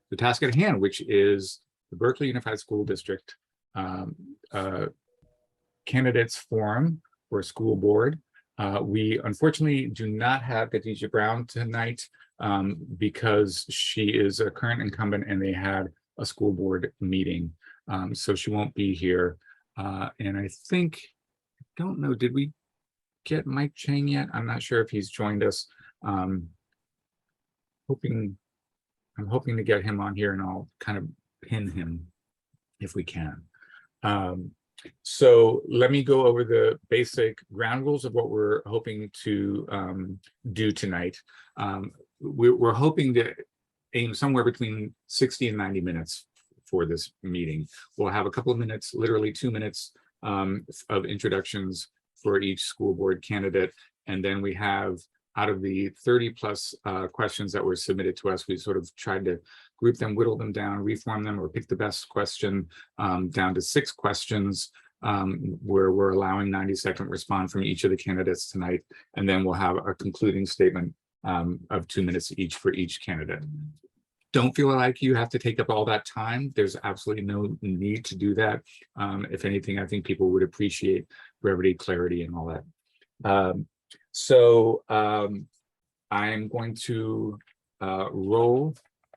the task at hand, which is the Berkeley Unified School District candidates forum for school board. We unfortunately do not have Khadija Brown tonight because she is a current incumbent and they had a school board meeting. So she won't be here. And I think, I don't know, did we get Mike Chang yet? I'm not sure if he's joined us. I'm hoping to get him on here and I'll kind of pin him if we can. So let me go over the basic ground rules of what we're hoping to do tonight. We're hoping to aim somewhere between 60 and 90 minutes for this meeting. We'll have a couple of minutes, literally 2 minutes of introductions for each school board candidate. And then we have, out of the 30 plus questions that were submitted to us, we sort of tried to group them, whittle them down, reform them, or pick the best question down to 6 questions where we're allowing 90-second response from each of the candidates tonight. And then we'll have a concluding statement of 2 minutes each for each candidate. Don't feel like you have to take up all that time. There's absolutely no need to do that. If anything, I think people would appreciate brevity, clarity, and all that. So I'm going to roll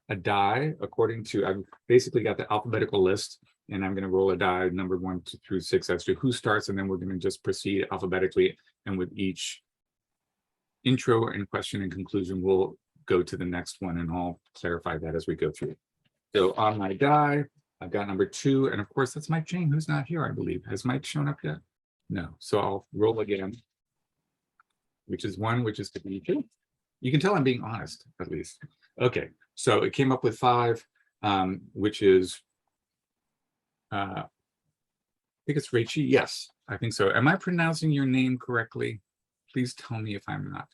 a die according to, I've basically got the alphabetical list, and I'm going to roll a die numbered 1 through 6 as to who starts, and then we're going to just proceed alphabetically. And with each intro and question and conclusion, we'll go to the next one, and I'll clarify that as we go through. So on my die, I've got number 2, and of course that's Mike Chang, who's not here, I believe. Has Mike shown up yet? No. So I'll roll again, which is 1, which is to be 2. You can tell I'm being honest, at least. Okay, so it came up with 5, which is, I think it's Reichi. Yes, I think so. Am I pronouncing your name correctly? Please tell me if I'm not.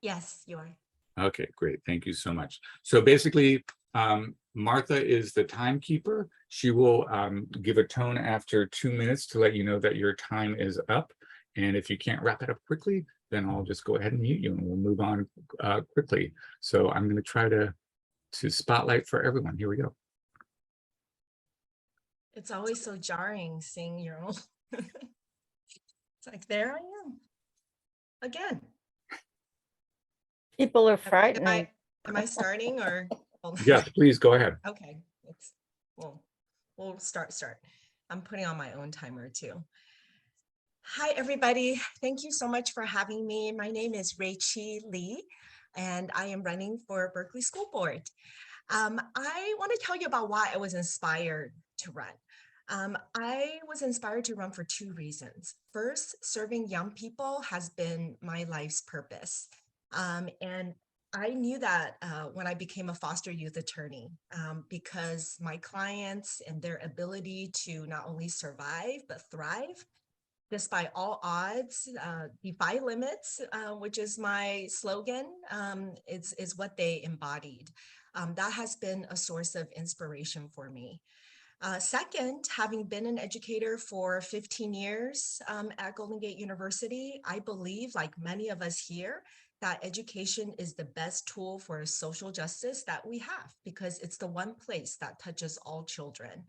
Yes, you are. Okay, great. Thank you so much. So basically, Martha is the timekeeper. She will give a tone after 2 minutes to let you know that your time is up. And if you can't wrap it up quickly, then I'll just go ahead and mute you and we'll move on quickly. So I'm going to try to spotlight for everyone. Here we go. It's always so jarring seeing your own. It's like, there I am again. People are frightened. Am I starting or? Yes, please go ahead. Okay, we'll start. I'm putting on my own timer too. Hi, everybody. Thank you so much for having me. My name is Reichi Lee, and I am running for Berkeley School Board. I want to tell you about why I was inspired to run. I was inspired to run for 2 reasons. First, serving young people has been my life's purpose. And I knew that when I became a foster youth attorney, because my clients and their ability to not only survive, but thrive, despite all odds, defy limits, which is my slogan, is what they embodied. That has been a source of inspiration for me. Second, having been an educator for 15 years at Golden Gate University, I believe, like many of us here, that education is the best tool for social justice that we have, because it's the one place that touches all children.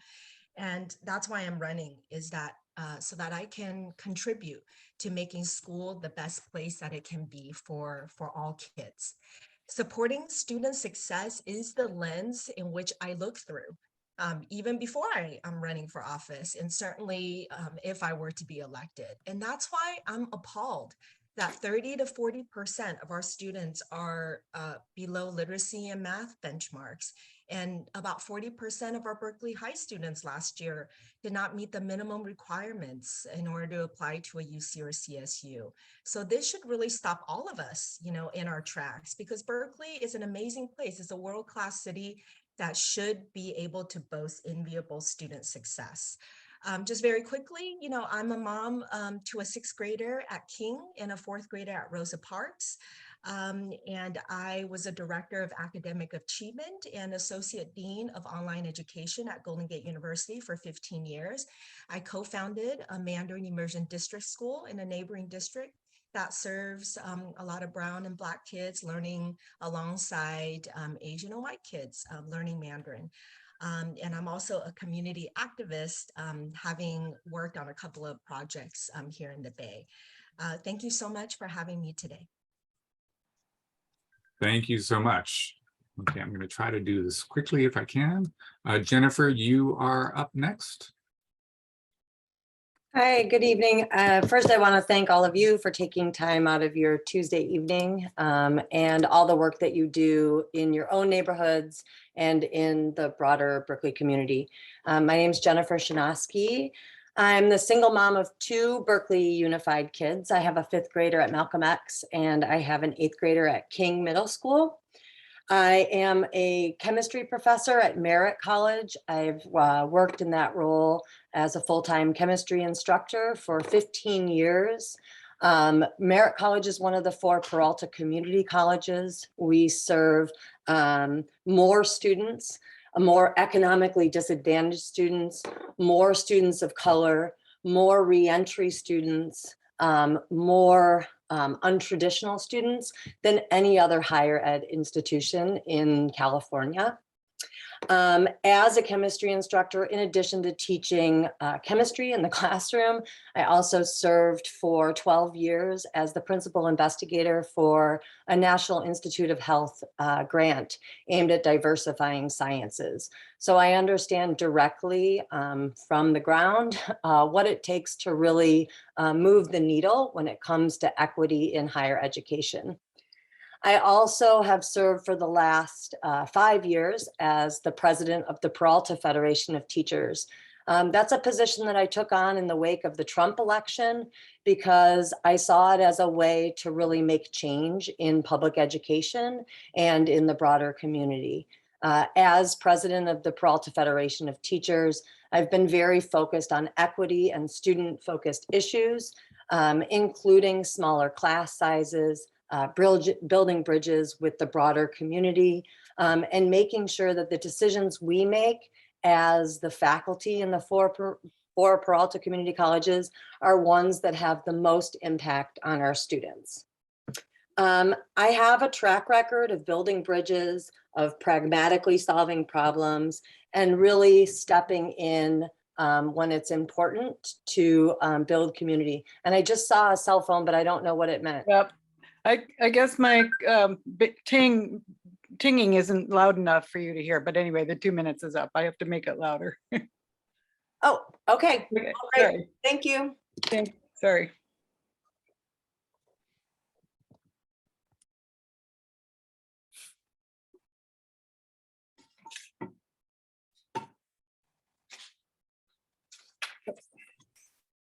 And that's why I'm running, is that so that I can contribute to making school the best place that it can be for all kids. Supporting student success is the lens in which I look through, even before I'm running for office, and certainly if I were to be elected. And that's why I'm appalled that 30 to 40% of our students are below literacy and math benchmarks. And about 40% of our Berkeley High students last year did not meet the minimum requirements in order to apply to a UC or CSU. So this should really stop all of us, in our tracks, because Berkeley is an amazing place. It's a world-class city that should be able to boast enviable student success. Just very quickly, I'm a mom to a 6th grader at King and a 4th grader at Rosa Parks. And I was a director of academic achievement and associate dean of online education at Golden Gate University for 15 years. I co-founded a Mandarin Immersion District School in a neighboring district that serves a lot of brown and Black kids learning alongside Asian and white kids learning Mandarin. And I'm also a community activist, having worked on a couple of projects here in the Bay. Thank you so much for having me today. Thank you so much. Okay, I'm going to try to do this quickly if I can. Jennifer, you are up next. Hi, good evening. First, I want to thank all of you for taking time out of your Tuesday evening and all the work that you do in your own neighborhoods and in the broader Berkeley community. My name is Jennifer Shanoski. I'm the single mom of 2 Berkeley Unified kids. I have a 5th grader at Malcolm X and I have an 8th grader at King Middle School. I am a chemistry professor at Merritt College. I've worked in that role as a full-time chemistry instructor for 15 years. Merritt College is one of the 4 Peralta community colleges. We serve more students, more economically disadvantaged students, more students of color, more reentry students, more untraditional students than any other higher ed institution in California. As a chemistry instructor, in addition to teaching chemistry in the classroom, I also served for 12 years as the principal investigator for a National Institute of Health grant aimed at diversifying sciences. So I understand directly from the ground what it takes to really move the needle when it comes to equity in higher education. I also have served for the last 5 years as the president of the Peralta Federation of Teachers. That's a position that I took on in the wake of the Trump election because I saw it as a way to really make change in public education and in the broader community. As president of the Peralta Federation of Teachers, I've been very focused on equity and student-focused issues, including smaller class sizes, building bridges with the broader community, and making sure that the decisions we make as the faculty in the four Peralta community colleges are ones that have the most impact on our students. I have a track record of building bridges, of pragmatically solving problems, and really stepping in when it's important to build community. And I just saw a cell phone, but I don't know what it meant. Yep. I guess my tinging isn't loud enough for you to hear, but anyway, the 2 minutes is up. I have to make it louder. Oh, okay. Okay, All right. sorry. Thank you. Sorry.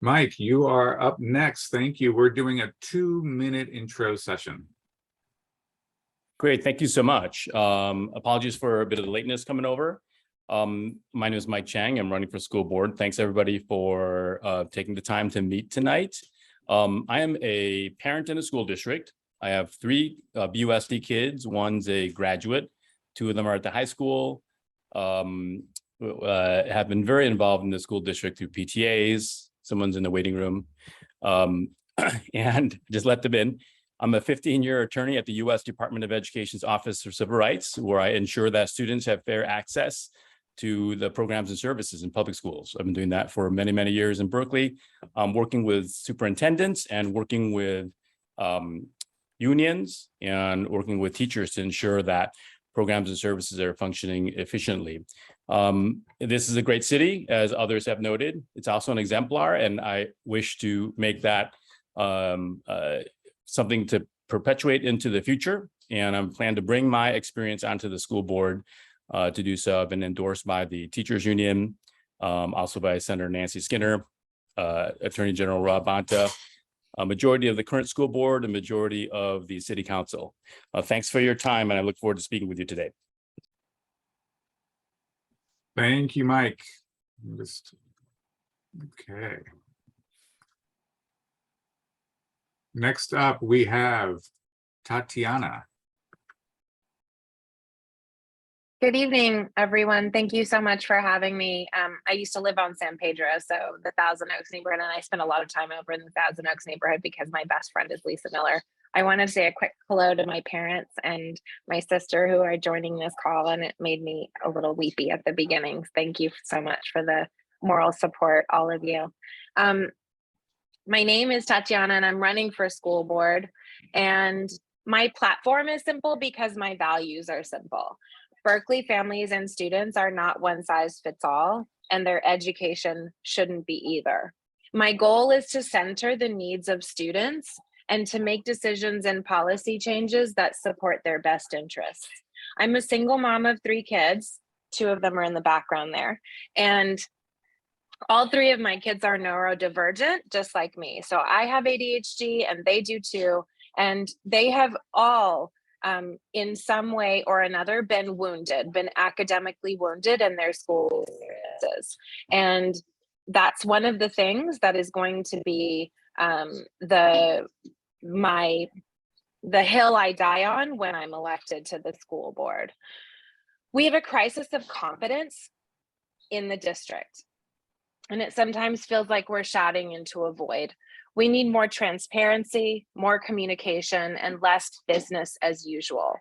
Mike, you are up next. Thank you. We're doing a 2-minute intro session. Great, thank you so much. Apologies for a bit of the lateness coming over. My name is Mike Chang. I'm running for school board. Thanks everybody for taking the time to meet tonight. I am a parent in a school district. I have 3 BUSD kids. One's a graduate. 2 of them are at the high school. Have been very involved in the school district through PTAs. Someone's in the waiting room. And just let them in. I'm a 15-year attorney at the U.S. Department of Education's Office for Civil Rights, where I ensure that students have fair access to the programs and services in public schools. I've been doing that for many, many years in Berkeley. I'm working with superintendents and working with unions and working with teachers to ensure that programs and services are functioning efficiently. This is a great city, as others have noted. It's also an exemplar, and I wish to make that something to perpetuate into the future. And I plan to bring my experience onto the school board to do so. I've been endorsed by the teachers union, also by Senator Nancy Skinner, Attorney General Rob Bonta, a majority of the current school board, a majority of the city council. Thanks for your time, and I look forward to speaking with you today. Thank you, Mike. Okay. Next up, we have Tatiana. Good evening, everyone. Thank you so much for having me. I used to live on San Pedro, so the Thousand Oaks neighborhood, and I spent a lot of time over in the Thousand Oaks neighborhood because my best friend is Lisa Miller. I wanted to say a quick hello to my parents and my sister who are joining this call, and it made me a little weepy at the beginning. Thank you so much for the moral support, all of you. My name is Tatiana, and I'm running for school board. And my platform is simple because my values are simple. Berkeley families and students are not one size fits all, and their education shouldn't be either. My goal is to center the needs of students and to make decisions and policy changes that support their best interests. I'm a single mom of 3 kids. 2 of them are in the background there. And all 3 of my kids are neurodivergent, just like me. So I have ADHD and they do too. And they have all, in some way or another, been academically wounded in their school experiences. And that's one of the things that is going to be the hill I die on when I'm elected to the school board. We have a crisis of confidence in the district, and it sometimes feels like we're shouting into a void. We need more transparency, more communication, and less business as usual.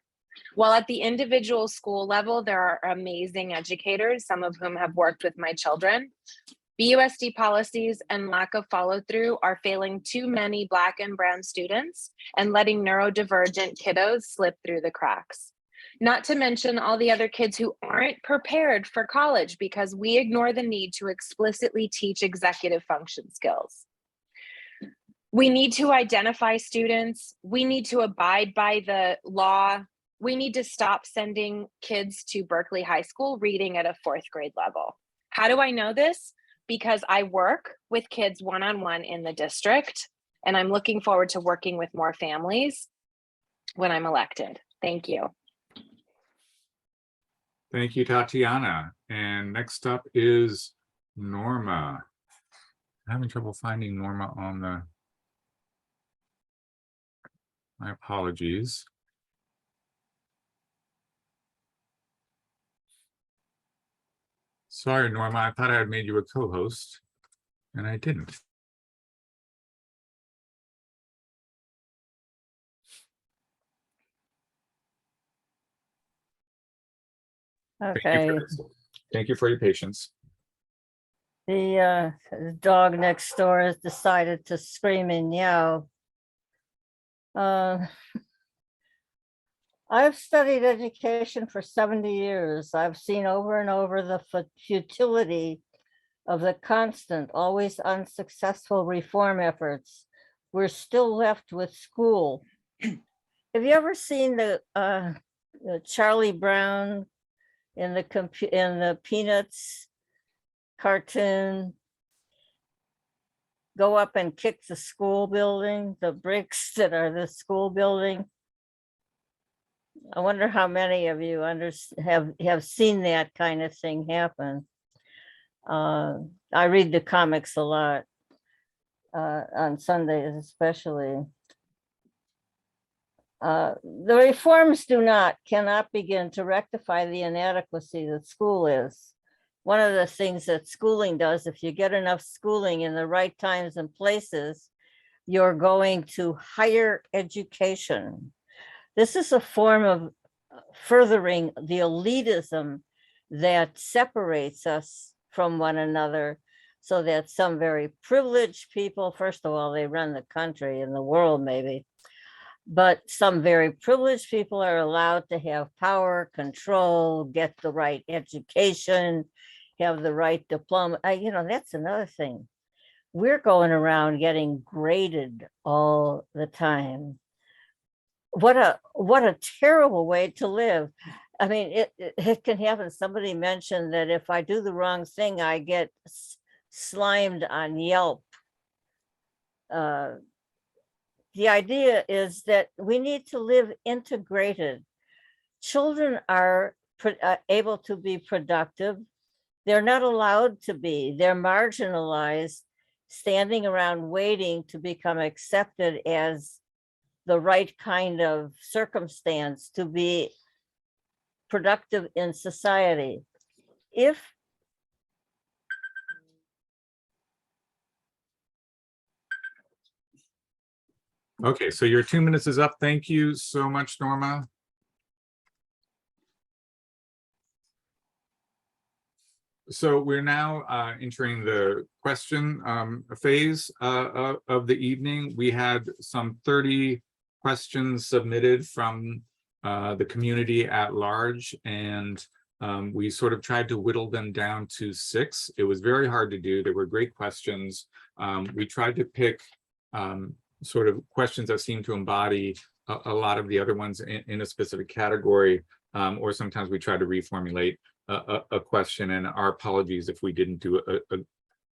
While at the individual school level, there are amazing educators, some of whom have worked with my children, BUSD policies and lack of follow through are failing too many Black and Brown students and letting neurodivergent kiddos slip through the cracks. Not to mention all the other kids who aren't prepared for college because we ignore the need to explicitly teach executive function skills. We need to identify students. We need to abide by the law. We need to stop sending kids to Berkeley High School reading at a 4th grade level. How do I know this? Because I work with kids one-on-one in the district, and I'm looking forward to working with more families when I'm elected. Thank you. Thank you, Tatiana. And next up is Norma. I'm having trouble finding Norma on the, my apologies. Sorry, Norma, I thought I had made you a co-host, and I didn't. Okay, Thank you for your patience. the dog next door has decided to scream and yell. I've studied education for 70 years. I've seen over and over the futility of the constant, always unsuccessful reform efforts. We're still left with school. Have you ever seen the Charlie Brown in the Peanuts cartoon go up and kick the school building, the bricks that are the school building? I wonder how many of you have seen that kind of thing happen. I read the comics a lot on Sundays especially. The reforms cannot begin to rectify the inadequacy that school is. One of the things that schooling does, if you get enough schooling in the right times and places, you're going to higher education. This is a form of furthering the elitism that separates us from one another, so that some very privileged people, first of all, they run the country and the world maybe, but some very privileged people are allowed to have power, control, get the right education, have the right diploma. That's another thing. We're going around getting graded all the time. What a terrible way to live. I mean, it can happen. Somebody mentioned that if I do the wrong thing, I get slimed on Yelp. The idea is that we need to live integrated. Children are able to be productive. They're not allowed to be. They're marginalized, standing around waiting to become accepted as the right kind of circumstance to be productive in society. If Okay, so your 2 minutes is up. Thank you so much, Norma. So we're now entering the question phase of the evening. We had some 30 questions submitted from the community at large, and we sort of tried to whittle them down to 6. It was very hard to do. They were great questions. We tried to pick sort of questions that seem to embody a lot of the other ones in a specific category, or sometimes we try to reformulate a question, and our apologies if we didn't do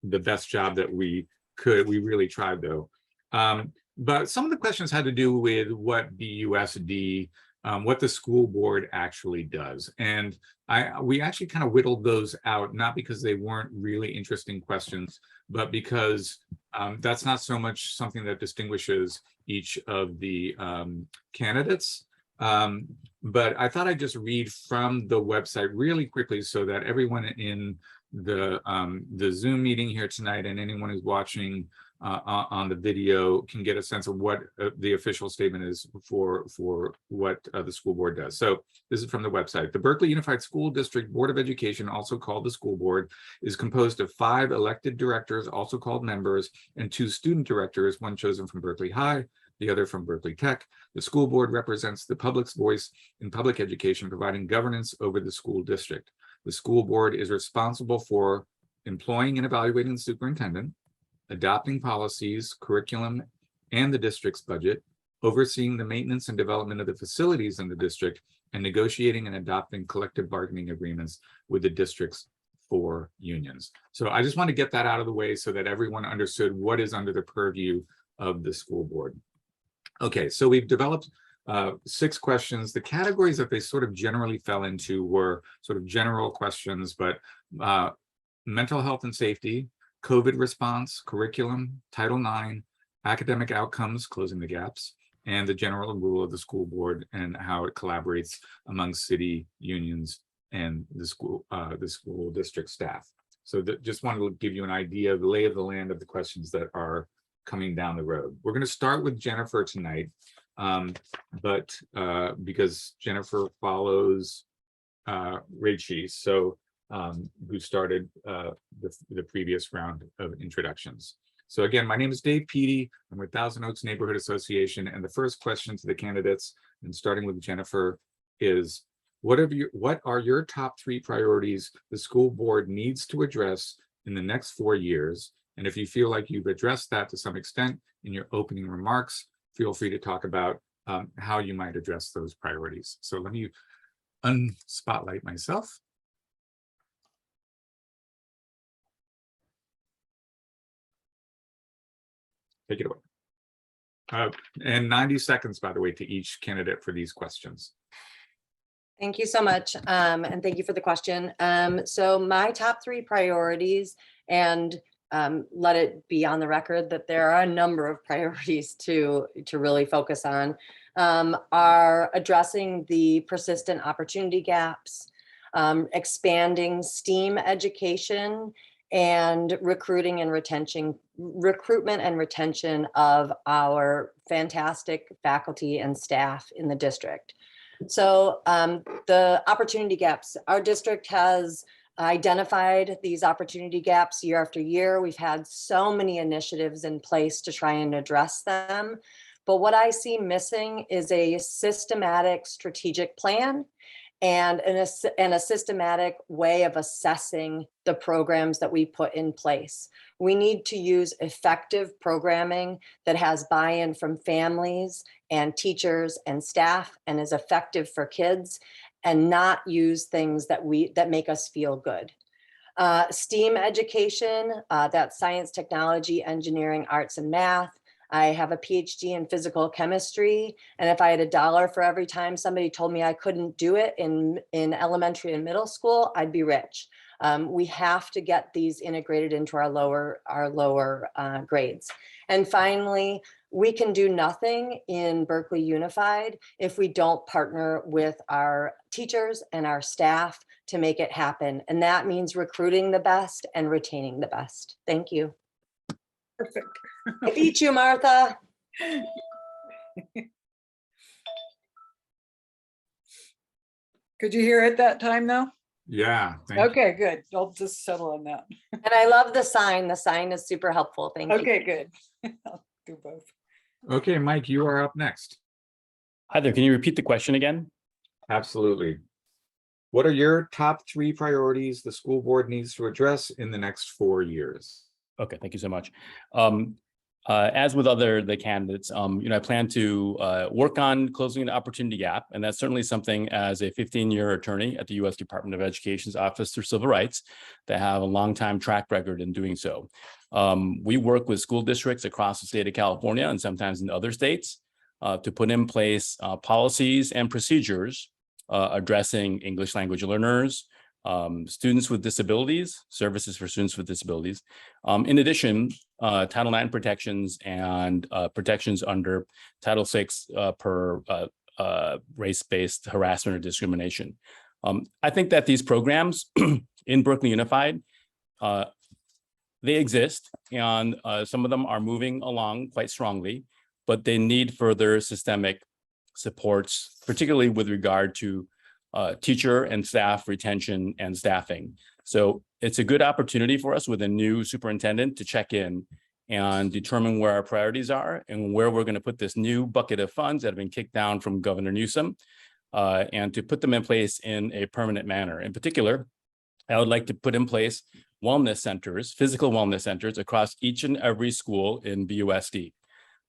the best job that we could. We really tried though. But some of the questions had to do with what BUSD, what the school board actually does. And we actually kind of whittled those out, not because they weren't really interesting questions, but because that's not so much something that distinguishes each of the candidates. But I thought I'd just read from the website really quickly so that everyone in the Zoom meeting here tonight and anyone who's watching on the video can get a sense of what the official statement is for what the school board does. So this is from the website. The Berkeley Unified School District Board of Education, also called the school board, is composed of 5 elected directors, also called members, and 2 student directors, one chosen from Berkeley High, the other from Berkeley Tech. The school board represents the public's voice in public education, providing governance over the school district. The school board is responsible for employing and evaluating the superintendent, adopting policies, curriculum, and the district's budget, overseeing the maintenance and development of the facilities in the district, and negotiating and adopting collective bargaining agreements with the district's 4 unions. So I just want to get that out of the way so that everyone understood what is under the purview of the school board. Okay, so we've developed 6 questions. The categories that they sort of generally fell into were sort of general questions, but mental health and safety, COVID response, curriculum, Title IX, academic outcomes, closing the gaps, and the general rule of the school board and how it collaborates among city unions and the school district staff. So just wanted to give you an idea of the lay of the land of the questions that are coming down the road. We're going to start with Jennifer tonight, because Jennifer follows Reichi, so who started the previous round of introductions. So again, my name is Dave Peaty. I'm with Thousand Oaks Neighborhood Association, and the first question to the candidates, and starting with Jennifer, is what are your top 3 priorities the school board needs to address in the next 4 years? And if you feel like you've addressed that to some extent in your opening remarks, feel free to talk about how you might address those priorities. So let me unspotlight myself. Take it away. And 90 seconds, by the way, to each candidate for these questions. Thank you so much. And thank you for the question. So my top 3 priorities, and let it be on the record that there are a number of priorities to really focus on, are addressing the persistent opportunity gaps, expanding STEAM education, and recruitment and retention of our fantastic faculty and staff in the district. So the opportunity gaps, our district has identified these opportunity gaps year after year. We've had so many initiatives in place to try and address them. But what I see missing is a systematic strategic plan and a systematic way of assessing the programs that we put in place. We need to use effective programming that has buy-in from families and teachers and staff and is effective for kids, and not use things that make us feel good. STEAM education, that's science, technology, engineering, arts, and math. I have a PhD in physical chemistry, and if I had $1 for every time somebody told me I couldn't do it in elementary and middle school, I'd be rich. We have to get these integrated into our lower grades. And finally, We can do nothing in Berkeley Unified if we don't partner with our teachers and our staff to make it happen. And that means recruiting the best and retaining the best. Thank you. Perfect. I beat you, Martha. Could you hear it that time though? Yeah. thank you. Okay, good. I'll just settle on that. And I love the sign. The sign is super helpful. Thank you. Okay, good. I'll do both. Okay, Mike, you are up next. Hi there, can you repeat the question again? Absolutely. What are your top 3 priorities the school board needs to address in the next 4 years? Okay, thank you so much. As with the candidates, I plan to work on closing the opportunity gap, and that's certainly something as a 15-year attorney at the U.S. Department of Education's Office for Civil Rights that have a long time track record in doing so. We work with school districts across the state of California and sometimes in other states to put in place policies and procedures addressing English language learners, students with disabilities, services for students with disabilities. In addition, Title IX protections and protections under Title VI per race-based harassment or discrimination. I think that these programs in Berkeley Unified, they exist, and some of them are moving along quite strongly, but they need further systemic supports, particularly with regard to teacher and staff retention and staffing. So it's a good opportunity for us with a new superintendent to check in and determine where our priorities are and where we're going to put this new bucket of funds that have been kicked down from Governor Newsom, and to put them in place in a permanent manner. In particular, I would like to put in place wellness centers, physical wellness centers across each and every school in BUSD.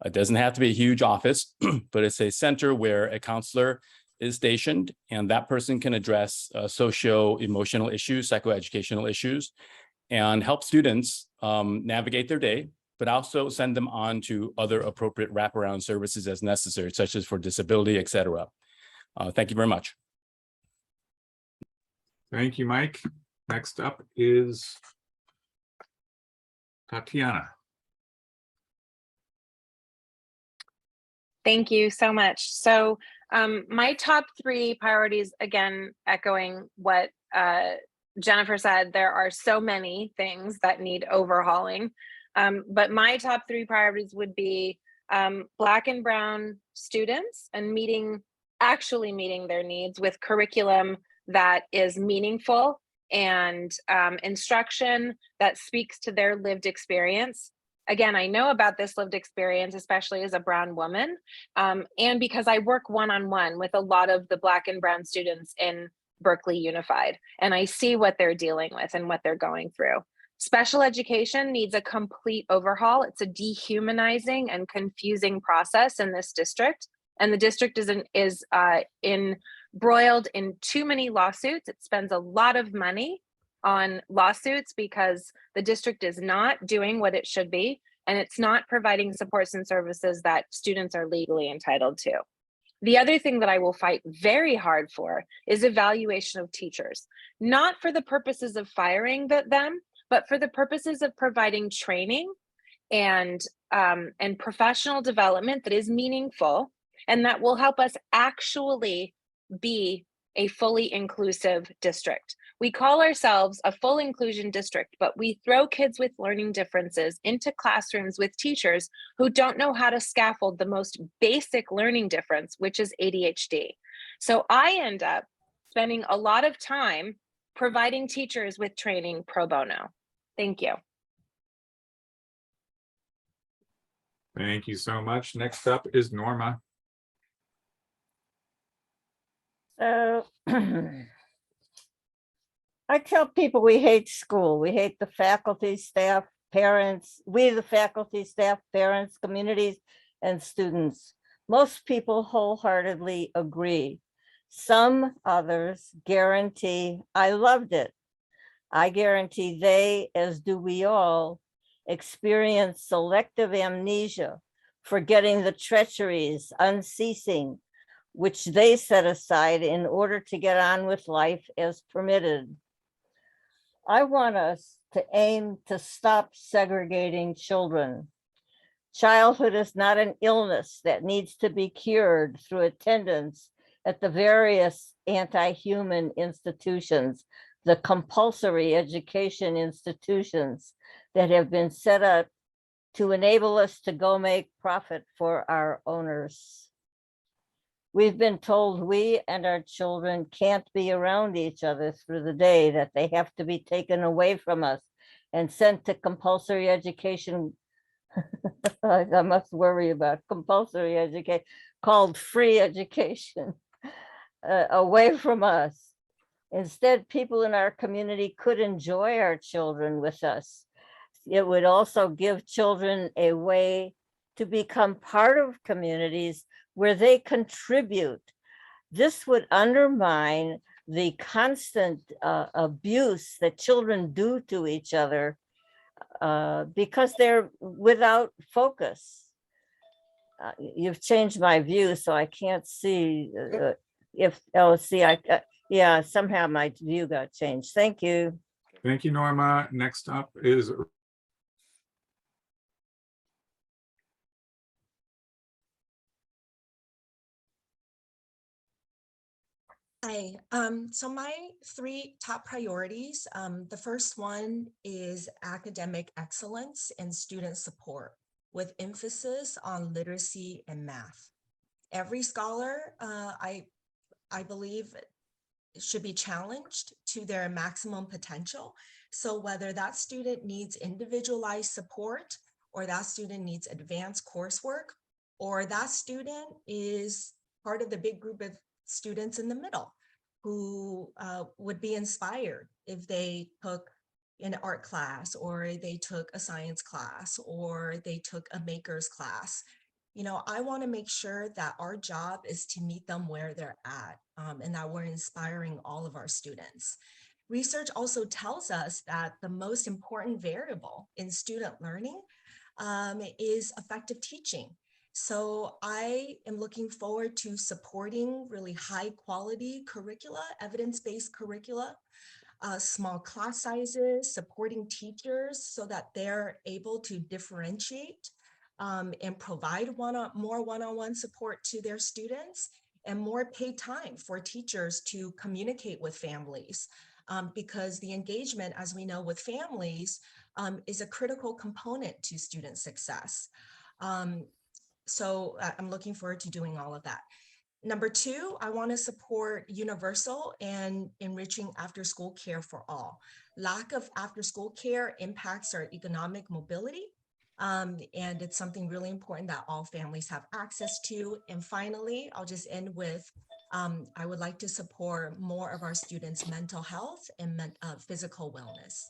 It doesn't have to be a huge office, but it's a center where a counselor is stationed, and that person can address socio-emotional issues, psychoeducational issues, and help students navigate their day, but also send them on to other appropriate wraparound services as necessary, such as for disability, et cetera. Thank you very much. Thank you, Mike. Next up is Tatiana. Thank you so much. So my top 3 priorities, again, echoing what Jennifer said, there are so many things that need overhauling. But my top 3 priorities would be Black and Brown students and actually meeting their needs with curriculum that is meaningful and instruction that speaks to their lived experience. Again, I know about this lived experience, especially as a Brown woman, and because I work one-on-one with a lot of the Black and Brown students in Berkeley Unified, and I see what they're dealing with and what they're going through. Special education needs a complete overhaul. It's a dehumanizing and confusing process in this district, and the district is embroiled in too many lawsuits. It spends a lot of money on lawsuits because the district is not doing what it should be, and it's not providing supports and services that students are legally entitled to. The other thing that I will fight very hard for is evaluation of teachers, not for the purposes of firing them, but for the purposes of providing training and professional development that is meaningful and that will help us actually be a fully inclusive district. We call ourselves a full inclusion district, but we throw kids with learning differences into classrooms with teachers who don't know how to scaffold the most basic learning difference, which is ADHD. So I end up spending a lot of time providing teachers with training pro bono. Thank you. Thank you so much. Next up is Norma. So I tell people we hate school. We hate the faculty, staff, parents, we the faculty, staff, parents, communities, and students. Most people wholeheartedly agree. Some others guarantee I loved it. I guarantee they, as do we all, experience selective amnesia, forgetting the treacheries unceasing, which they set aside in order to get on with life as permitted. I want us to aim to stop segregating children. Childhood is not an illness that needs to be cured through attendance at the various anti-human institutions, the compulsory education institutions that have been set up to enable us to go make profit for our owners. We've been told we and our children can't be around each other through the day, that they have to be taken away from us and sent to compulsory education. I must worry about compulsory education, called free education, away from us. Instead, people in our community could enjoy our children with us. It would also give children a way to become part of communities where they contribute. This would undermine the constant abuse that children do to each other because they're without focus. You've changed my view, so I can't see yeah, somehow my view got changed. Thank you. Thank you, Norma. Next up is Hi, so my 3 top priorities, the first one is academic excellence and student support with emphasis on literacy and math. Every scholar, I believe, should be challenged to their maximum potential. So whether that student needs individualized support, or that student needs advanced coursework, or that student is part of the big group of students in the middle who would be inspired if they took an art class, or they took a science class, or they took a maker's class. You know, I want to make sure that our job is to meet them where they're at, and that we're inspiring all of our students. Research also tells us that the most important variable in student learning is effective teaching. So I am looking forward to supporting really high quality curricula, evidence-based curricula, small class sizes, supporting teachers so that they're able to differentiate and provide more one-on-one support to their students, and more paid time for teachers to communicate with families. Because the engagement, as we know, with families is a critical component to student success. So I'm looking forward to doing all of that. Number 2, I want to support universal and enriching after-school care for all. Lack of after-school care impacts our economic mobility, and it's something really important that all families have access to. And finally, I'll just end with, I would like to support more of our students' mental health and physical wellness.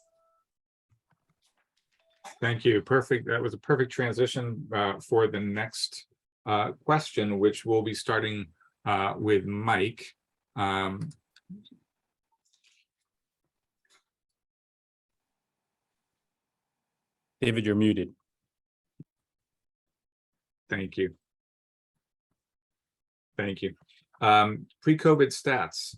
Thank you. Perfect. That was a perfect transition for the next question, which we'll be starting with Mike. David, you're muted. Thank you. Thank you. Pre-COVID stats.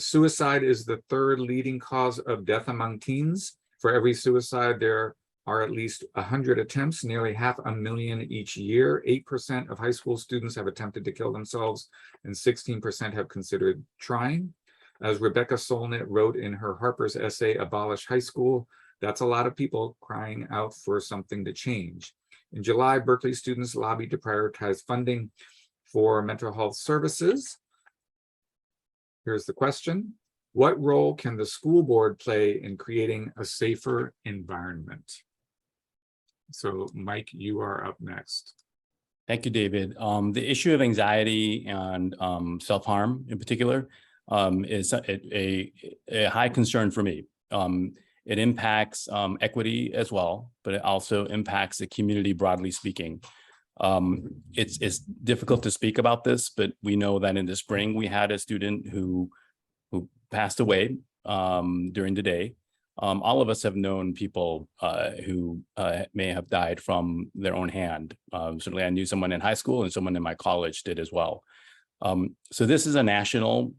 Suicide is the 3rd leading cause of death among teens. For every suicide, there are at least 100 attempts, nearly 500,000 each year. 8% of high school students have attempted to kill themselves, and 16% have considered trying. As Rebecca Solnit wrote in her Harper's essay, Abolish High School, that's a lot of people crying out for something to change. In July, Berkeley students lobbied to prioritize funding for mental health services. Here's the question. What role can the school board play in creating a safer environment? So Mike, you are up next. Thank you, David. The issue of anxiety and self-harm in particular is a high concern for me. It impacts equity as well, but it also impacts the community broadly speaking. It's difficult to speak about this, but we know that in the spring we had a student who passed away during the day. All of us have known people who may have died from their own hand. Certainly I knew someone in high school, and someone in my college did as well. So this is a national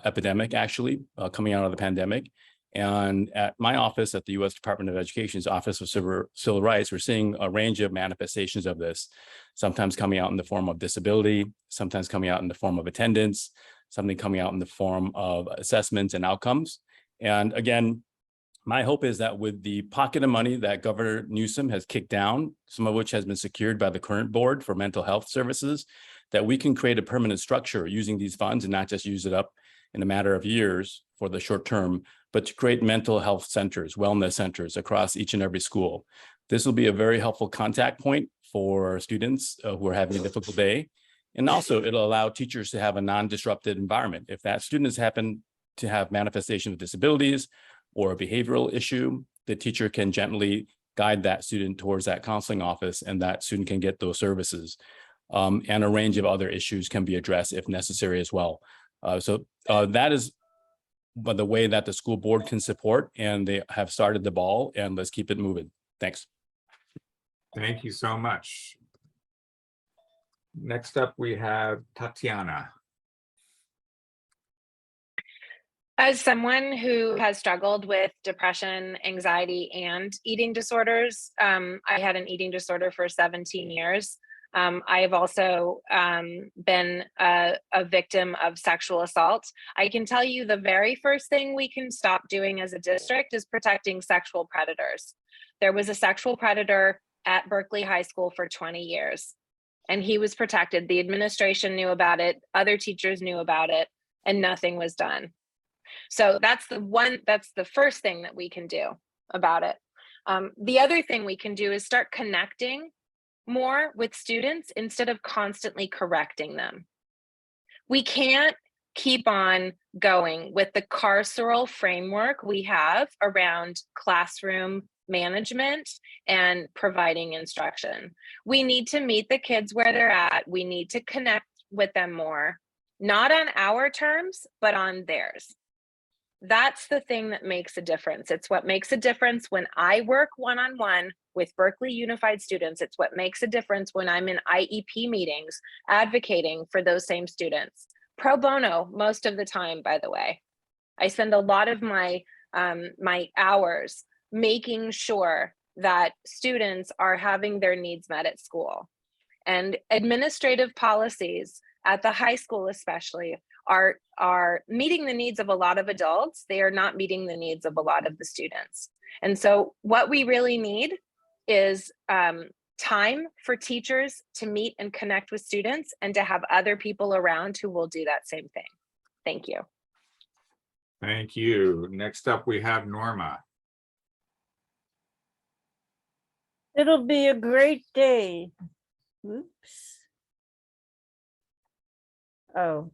epidemic, actually, coming out of the pandemic. And at my office at the U.S. Department of Education's Office of Civil Rights, we're seeing a range of manifestations of this, sometimes coming out in the form of disability, sometimes coming out in the form of attendance, something coming out in the form of assessments and outcomes. And again, my hope is that with the pocket of money that Governor Newsom has kicked down, some of which has been secured by the current board for mental health services, that we can create a permanent structure using these funds and not just use it up in a matter of years for the short term, but to create mental health centers, wellness centers across each and every school. This will be a very helpful contact point for students who are having a difficult day. And also it'll allow teachers to have a non-disrupted environment. If that students happen to have manifestations of disabilities or a behavioral issue, the teacher can gently guide that student towards that counseling office, and that student can get those services. And a range of other issues can be addressed if necessary as well. So that is the way that the school board can support, and they have started the ball, and let's keep it moving. Thanks. Thank you so much. Next up, we have Tatiana. As someone who has struggled with depression, anxiety, and eating disorders, I had an eating disorder for 17 years. I have also been a victim of sexual assault. I can tell you the very first thing we can stop doing as a district is protecting sexual predators. There was a sexual predator at Berkeley High School for 20 years, and he was protected. The administration knew about it, other teachers knew about it, and nothing was done. So that's the first thing that we can do about it. The other thing we can do is start connecting more with students instead of constantly correcting them. We can't keep on going with the carceral framework we have around classroom management and providing instruction. We need to meet the kids where they're at. We need to connect with them more, not on our terms, but on theirs. That's the thing that makes a difference. It's what makes a difference when I work one-on-one with Berkeley Unified students. It's what makes a difference when I'm in IEP meetings advocating for those same students. Pro bono most of the time, by the way. I spend a lot of my my hours making sure that students are having their needs met at school. And administrative policies at the high school especially are meeting the needs of a lot of adults. They are not meeting the needs of a lot of the students. And so what we really need is time for teachers to meet and connect with students and to have other people around who will do that same thing. Thank you. Thank you. Next up, we have Norma. It'll be a great day. Oops. Oh.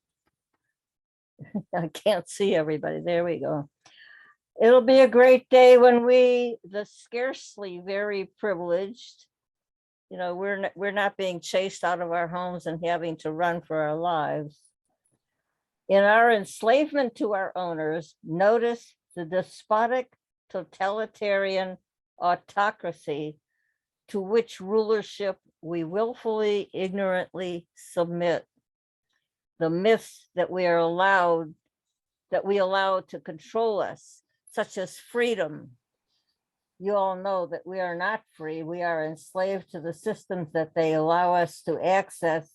I can't see everybody. There we go. It'll be a great day when we, the scarcely very privileged, you know, we're not being chased out of our homes and having to run for our lives. In our enslavement to our owners, notice the despotic totalitarian autocracy to which rulership we willfully, ignorantly submit. The myths that we allow to control us, such as freedom. You all know that we are not free. We are enslaved to the systems that they allow us to access,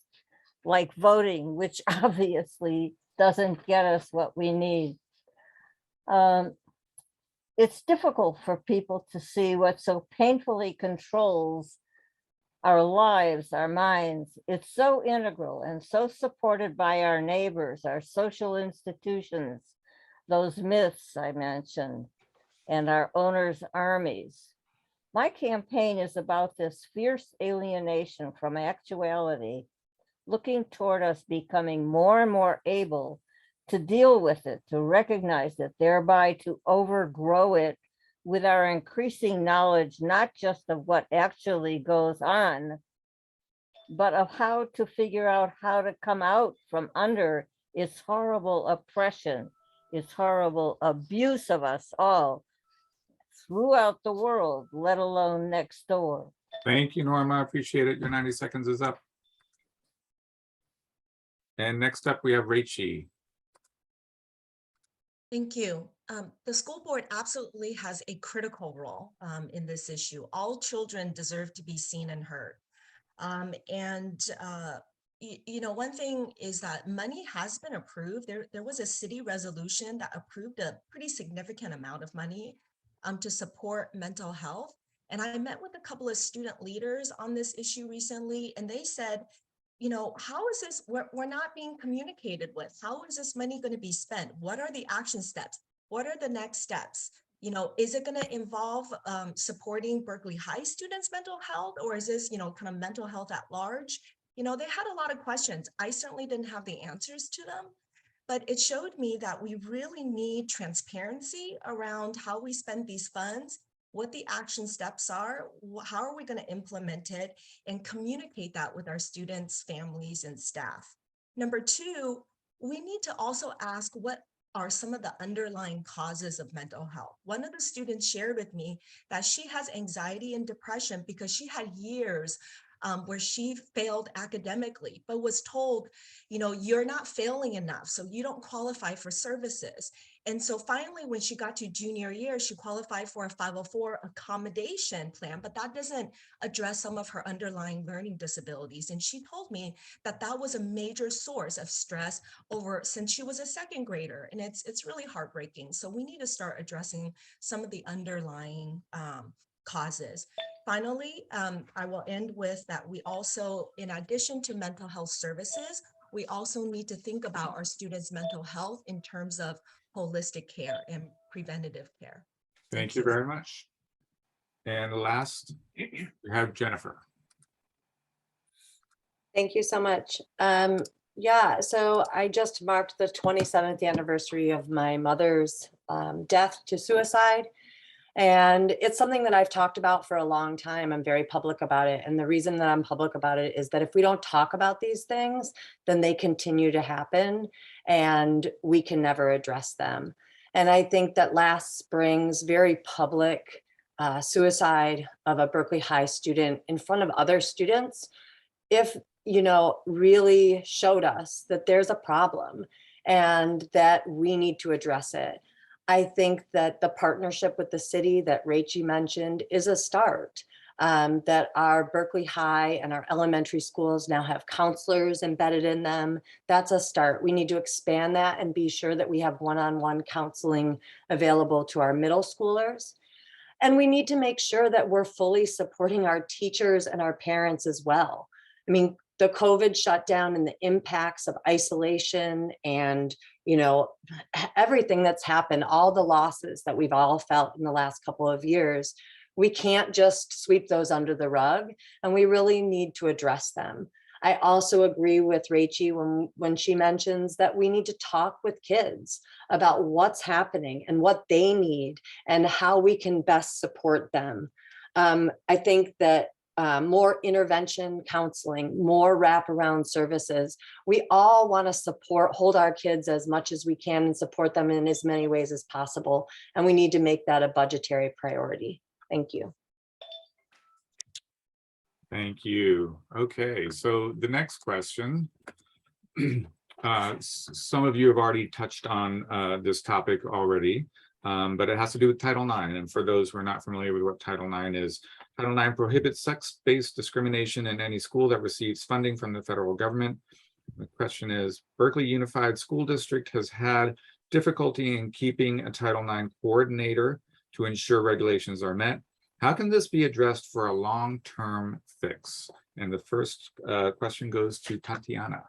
like voting, which obviously doesn't get us what we need. It's difficult for people to see what so painfully controls our lives, our minds. It's so integral and so supported by our neighbors, our social institutions, those myths I mentioned, and our owners' armies. My campaign is about this fierce alienation from actuality, looking toward us becoming more and more able to deal with it, to recognize it, thereby to overgrow it with our increasing knowledge, not just of what actually goes on, but of how to figure out how to come out from under its horrible oppression, its horrible abuse of us all throughout the world, let alone next door. Thank you, Norma. I appreciate it. Your 90 seconds is up. And next up, we have Reichi. Thank you. The school board absolutely has a critical role in this issue. All children deserve to be seen and heard. One thing is that money has been approved. There was a city resolution that approved a pretty significant amount of money to support mental health. And I met with a couple of student leaders on this issue recently, and they said, how is this, we're not being communicated with. How is this money going to be spent? What are the action steps? What are the next steps? Is it going to involve supporting Berkeley High students' mental health, or is this, kind of mental health at large? They had a lot of questions. I certainly didn't have the answers to them, but it showed me that we really need transparency around how we spend these funds, what the action steps are, how are we going to implement it, and communicate that with our students, families, and staff. Number two, we need to also ask what are some of the underlying causes of mental health. One of the students shared with me that she has anxiety and depression because she had years where she failed academically, but was told, you're not failing enough, so you don't qualify for services. And so finally, when she got to junior year, she qualified for a 504 accommodation plan, but that doesn't address some of her underlying learning disabilities. And she told me that that was a major source of stress since she was a second grader. And it's really heartbreaking. So we need to start addressing some of the underlying causes. Finally, I will end with that we also, in addition to mental health services, we also need to think about our students' mental health in terms of holistic care and preventative care. Thank you very much. And last, we have Jennifer. Thank you so much. Yeah, so I just marked the 27th anniversary of my mother's death to suicide. And it's something that I've talked about for a long time. I'm very public about it. And the reason that I'm public about it is that if we don't talk about these things, then they continue to happen and we can never address them. And I think that last spring's very public suicide of a Berkeley High student in front of other students, really showed us that there's a problem and that we need to address it. I think that the partnership with the city that Reichi mentioned is a start, that our Berkeley High and our elementary schools now have counselors embedded in them. That's a start. We need to expand that and be sure that we have one-on-one counseling available to our middle schoolers. And we need to make sure that we're fully supporting our teachers and our parents as well. I mean, the COVID shutdown and the impacts of isolation and everything that's happened, all the losses that we've all felt in the last couple of years, we can't just sweep those under the rug, and we really need to address them. I also agree with Reichi when she mentions that we need to talk with kids about what's happening and what they need and how we can best support them. I think that more intervention counseling, more wraparound services. We all want to hold our kids as much as we can and support them in as many ways as possible. And we need to make that a budgetary priority. Thank you. Thank you. Okay, so the next question. Some of you have already touched on this topic already, but it has to do with Title IX. And for those who are not familiar with what Title IX is, Title IX prohibits sex-based discrimination in any school that receives funding from the federal government. The question is, Berkeley Unified School District has had difficulty in keeping a Title IX coordinator to ensure regulations are met. How can this be addressed for a long-term fix? And the first question goes to Tatiana.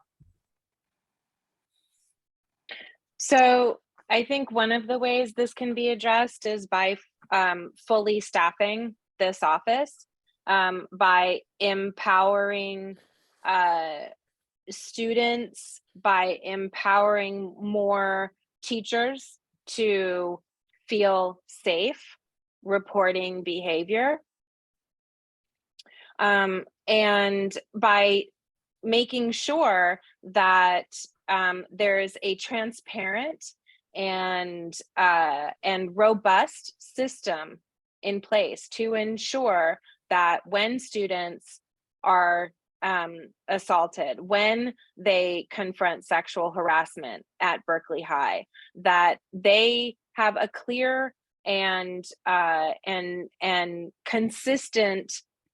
So I think one of the ways this can be addressed is by fully staffing this office, by empowering students, by empowering more teachers to feel safe reporting behavior, and by making sure that there's a transparent and robust system in place to ensure that when students are assaulted, when they confront sexual harassment at Berkeley High, that they have a clear and consistent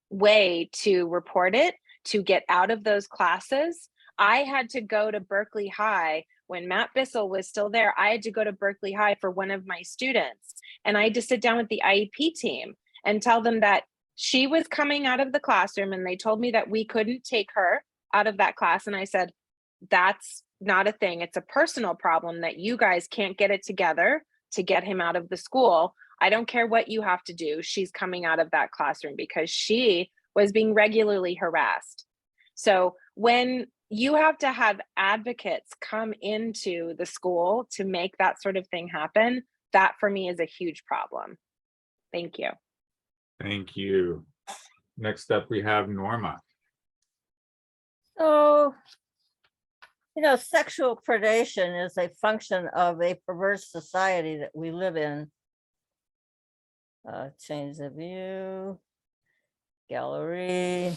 way to report it, to get out of those classes. I had to go to Berkeley High when Matt Bissell was still there. I had to go to Berkeley High for one of my students, and I had to sit down with the IEP team and tell them that she was coming out of the classroom, and they told me that we couldn't take her out of that class. And I said, that's not a thing. It's a personal problem that you guys can't get it together to get him out of the school. I don't care what you have to do. She's coming out of that classroom because she was being regularly harassed. So when you have to have advocates come into the school to make that sort of thing happen, that for me is a huge problem. Thank you. Thank you. Next up, we have Norma. So, sexual predation is a function of a perverse society that we live in. Change the view, gallery.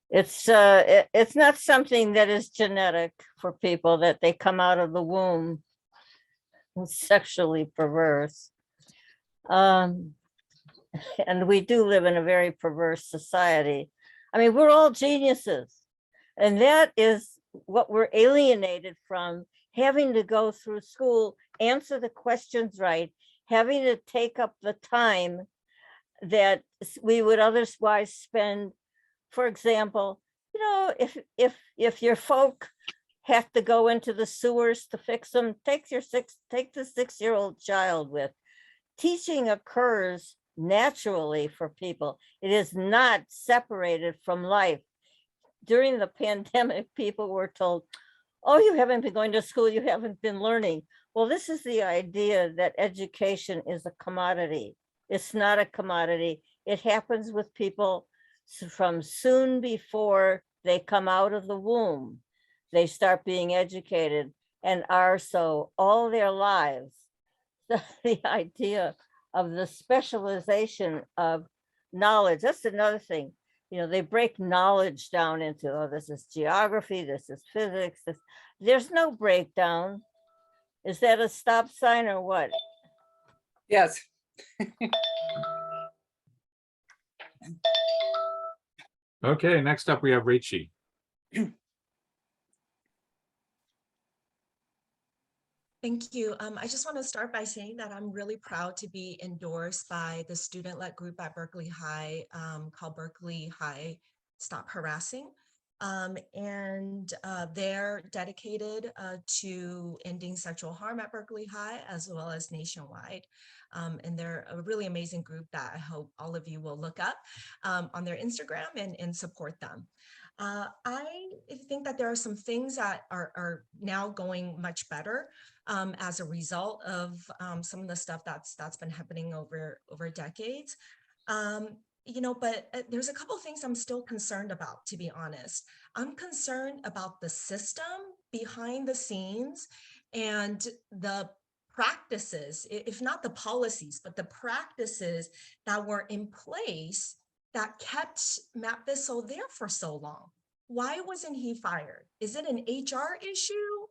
It's not something that is genetic for people, that they come out of the womb sexually perverse. And we do live in a very perverse society. I mean, we're all geniuses. And that is what we're alienated from, having to go through school, answer the questions right, having to take up the time that we would otherwise spend. For example, if your folk have to go into the sewers to fix them, take the 6-year-old child with. Teaching occurs naturally for people. It is not separated from life. During the pandemic, people were told, oh, you haven't been going to school, you haven't been learning. Well, this is the idea that education is a commodity. It's not a commodity. It happens with people from soon before they come out of the womb. They start being educated and are so all their lives. The idea of the specialization of knowledge, that's another thing. They break knowledge down into, oh, this is geography, this is physics. There's no breakdown. Is that a stop sign or what? Yes. Okay, next up we have Reichi. Thank you. I just want to start by saying that I'm really proud to be endorsed by the student-led group at Berkeley High called Berkeley High Stop Harassing. They're dedicated to ending sexual harm at Berkeley High as well as nationwide. And they're a really amazing group that I hope all of you will look up on their Instagram and support them. I think that there are some things that are now going much better as a result of some of the stuff that's been happening over decades. But there's a couple of things I'm still concerned about, to be honest. I'm concerned about the system behind the scenes and the practices, if not the policies, but the practices that were in place that kept Matt Bissell there for so long. Why wasn't he fired? Is it an HR issue?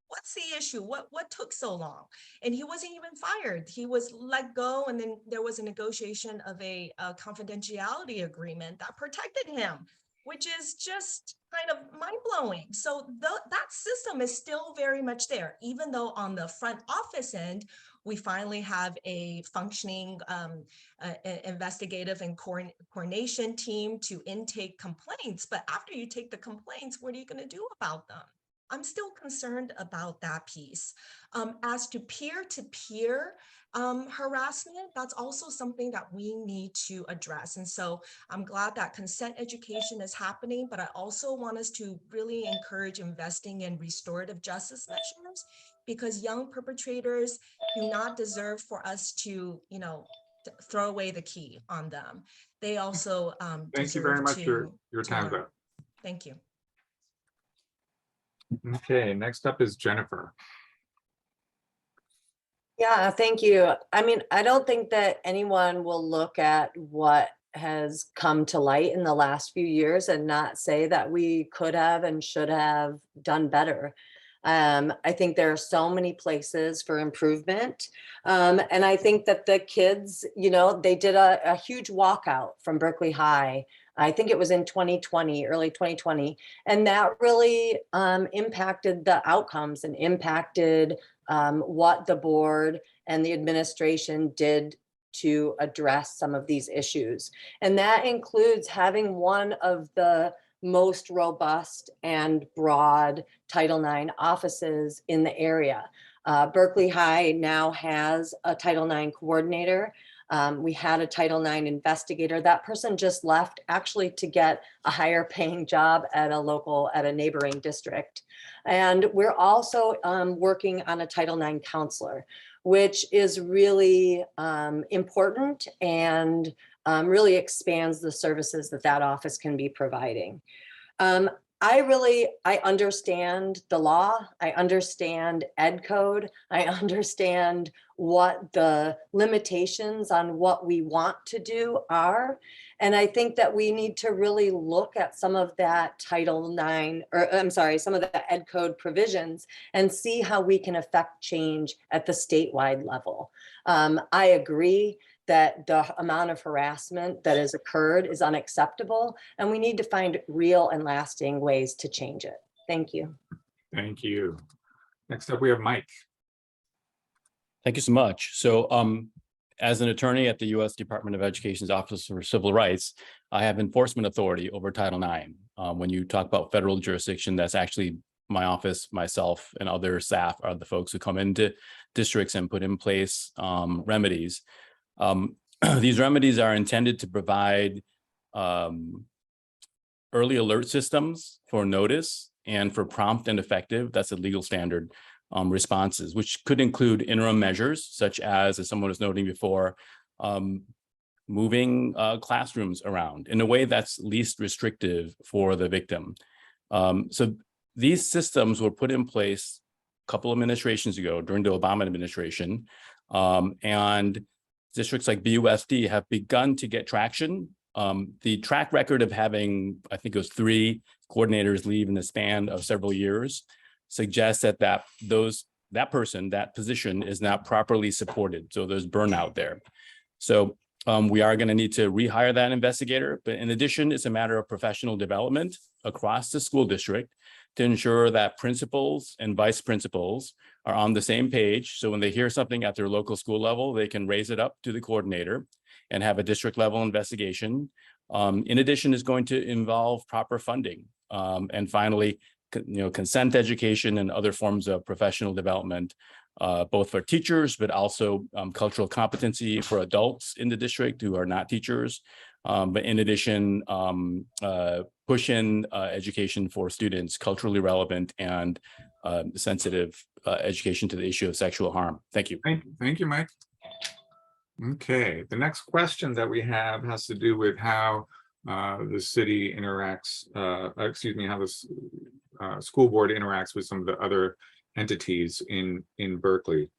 What's the issue? What took so long? And he wasn't even fired. He was let go, and then there was a negotiation of a confidentiality agreement that protected him, which is just kind of mind-blowing. So that system is still very much there, even though on the front office end, we finally have a functioning investigative and coordination team to intake complaints. But after you take the complaints, what are you going to do about them? I'm still concerned about that piece. As to peer-to-peer harassment, that's also something that we need to address. And so I'm glad that consent education is happening, but I also want us to really encourage investing in restorative justice measures, because young perpetrators do not deserve for us to, throw away the key on them. They also Thank you very much. Your time's up. Thank you. Okay, next up is Jennifer. Yeah, thank you. I mean, I don't think that anyone will look at what has come to light in the last few years and not say that we could have and should have done better. I think there are so many places for improvement. And I think that the kids, you know, they did a huge walkout from Berkeley High. I think it was in 2020, early 2020. And that really impacted the outcomes and impacted what the board and the administration did to address some of these issues. And that includes having one of the most robust and broad Title IX offices in the area. Berkeley High now has a Title IX coordinator. We had a Title IX investigator. That person just left actually to get a higher paying job at a neighboring district. And we're also working on a Title IX counselor, which is really important and really expands the services that office can be providing. I understand the law. I understand ed code. I understand what the limitations on what we want to do are. And I think that we need to really look at some of that Title IX, or I'm sorry, some of the ed code provisions and see how we can affect change at the statewide level. I agree that the amount of harassment that has occurred is unacceptable, and we need to find real and lasting ways to change it. Thank you. Thank you. Next up, we have Mike. Thank you so much. So as an attorney at the U.S. Department of Education's Office for Civil Rights, I have enforcement authority over Title IX. When you talk about federal jurisdiction, that's actually my office, myself, and other staff are the folks who come into districts and put in place remedies. These remedies are intended to provide early alert systems for notice and for prompt and effective, that's a legal standard, responses, which could include interim measures, such as someone was noting before, moving classrooms around in a way that's least restrictive for the victim. So these systems were put in place a couple administrations ago during the Obama administration, and districts like BUSD have begun to get traction. The track record of having, I think it was 3 coordinators leave in the span of several years, suggests that that position is not properly supported. So there's burnout there. So we are going to need to rehire that investigator. But in addition, it's a matter of professional development across the school district to ensure that principals and vice principals are on the same page. So when they hear something at their local school level, they can raise it up to the coordinator and have a district level investigation. In addition, is going to involve proper funding. And finally, consent education and other forms of professional development, both for teachers, but also cultural competency for adults in the district who are not teachers. But in addition, push in education for students, culturally relevant and sensitive education to the issue of sexual harm. Thank you. Thank you, Mike. Okay, the next question that we have has to do with how the city interacts, how the school board interacts with some of the other entities in Berkeley.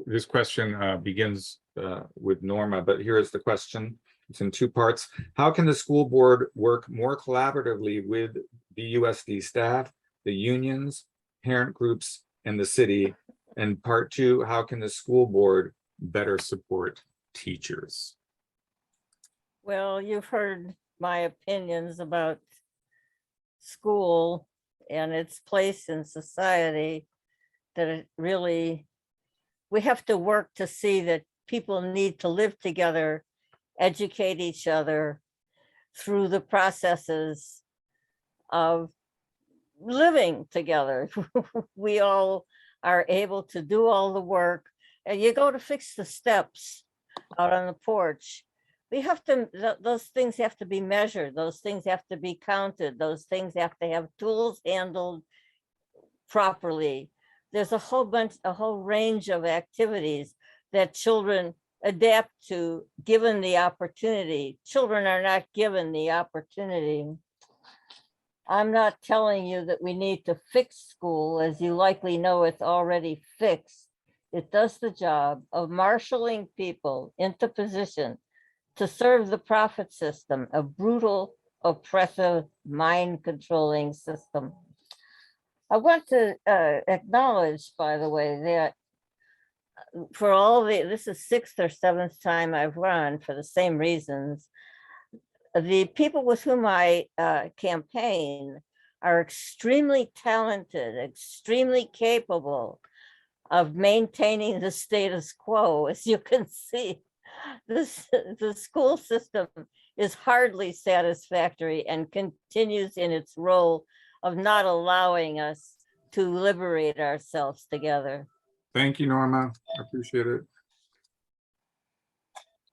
This question begins with Norma, but here is the question. It's in 2 parts. How can the school board work more collaboratively with the BUSD staff, the unions, parent groups, and the city? And part 2, how can the school board better support teachers? Well, you've heard my opinions about school and its place in society, that it really, we have to work to see that people need to live together, educate each other through the processes of living together. We all are able to do all the work, and you go to fix the steps out on the porch. We have to, those things have to be measured. Those things have to be counted. Those things have to have tools handled properly. There's a whole range of activities that children adapt to given the opportunity. Children are not given the opportunity. I'm not telling you that we need to fix school, as you likely know it's already fixed. It does the job of marshaling people into position to serve the profit system, a brutal, oppressive, mind-controlling system. I want to acknowledge, by the way, that for all this is 6th or 7th time I've run for the same reasons. The people with whom I campaign are extremely talented, extremely capable of maintaining the status quo. As you can see, the school system is hardly satisfactory and continues in its role of not allowing us to liberate ourselves together. Thank you, Norma. I appreciate it.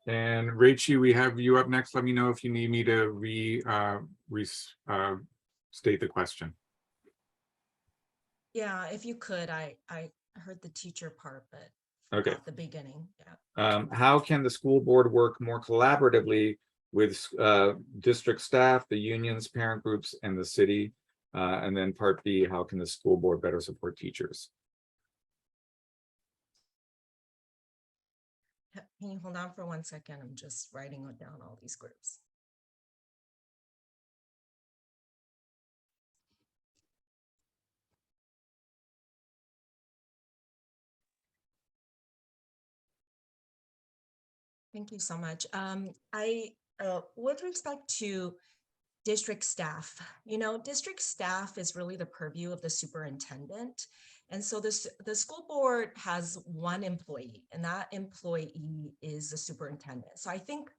And Reichi, we have you up next. Let me know if you need me to state the question. Yeah, if you could, I heard the teacher part, but Okay. at the beginning, yeah. How can the school board work more collaboratively with district staff, the unions, parent groups, and the city? And then part B, how can the school board better support teachers? Can you hold on for 1 second? I'm just writing down all these groups. Thank you so much. With respect to district staff, district staff is really the purview of the superintendent. And so the school board has one employee, and that employee is the superintendent. So I think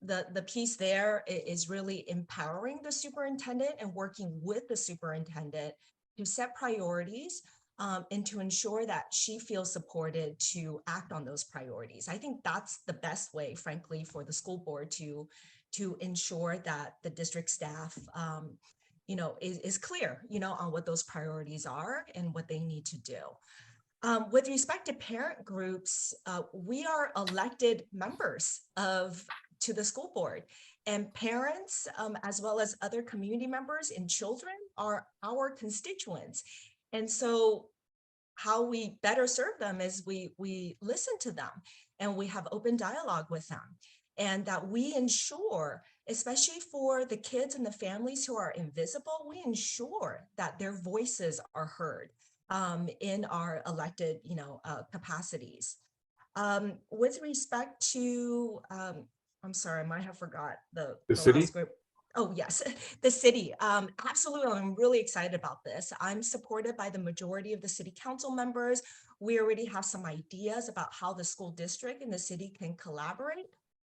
the piece there is really empowering the superintendent and working with the superintendent to set priorities and to ensure that she feels supported to act on those priorities. I think that's the best way, frankly, for the school board to ensure that the district staff is clear, on what those priorities are and what they need to do. With respect to parent groups, we are elected members to the school board, and parents, as well as other community members and children, are our constituents. And so how we better serve them is we listen to them and we have open dialogue with them, and that we ensure, especially for the kids and the families who are invisible, we ensure that their voices are heard in our elected, capacities. With respect to, I'm sorry, I might have forgot the city last group. Oh, yes, the city. Absolutely, I'm really excited about this. I'm supported by the majority of the city council members. We already have some ideas about how the school district and the city can collaborate.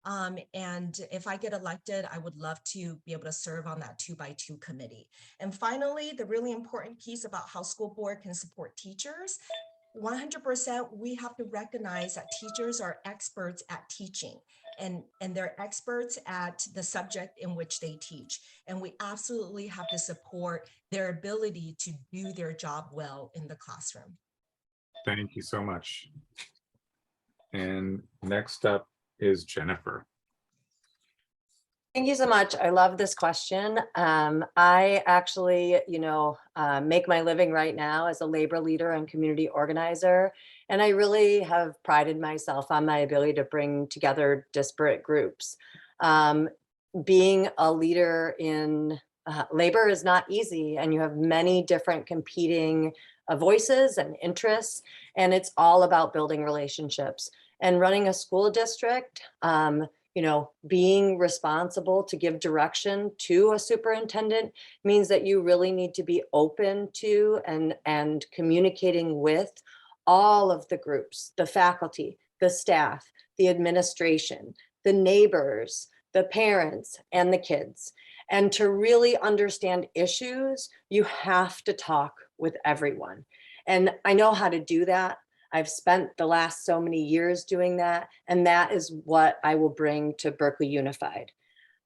And if I get elected, I would love to be able to serve on that 2x2 committee. And finally, the really important piece about how school board can support teachers, 100%, we have to recognize that teachers are experts at teaching, and they're experts at the subject in which they teach. And we absolutely have to support their ability to do their job well in the classroom. Thank you so much. And next up is Jennifer. Thank you so much. I love this question. I actually, make my living right now as a labor leader and community organizer. And I really have prided myself on my ability to bring together disparate groups. Being a leader in labor is not easy, and you have many different competing voices and interests, and it's all about building relationships. And running a school district, being responsible to give direction to a superintendent means that you really need to be open to and communicating with all of the groups, the faculty, the staff, the administration, the neighbors, the parents, and the kids. And to really understand issues, you have to talk with everyone. And I know how to do that. I've spent the last so many years doing that, and that is what I will bring to Berkeley Unified.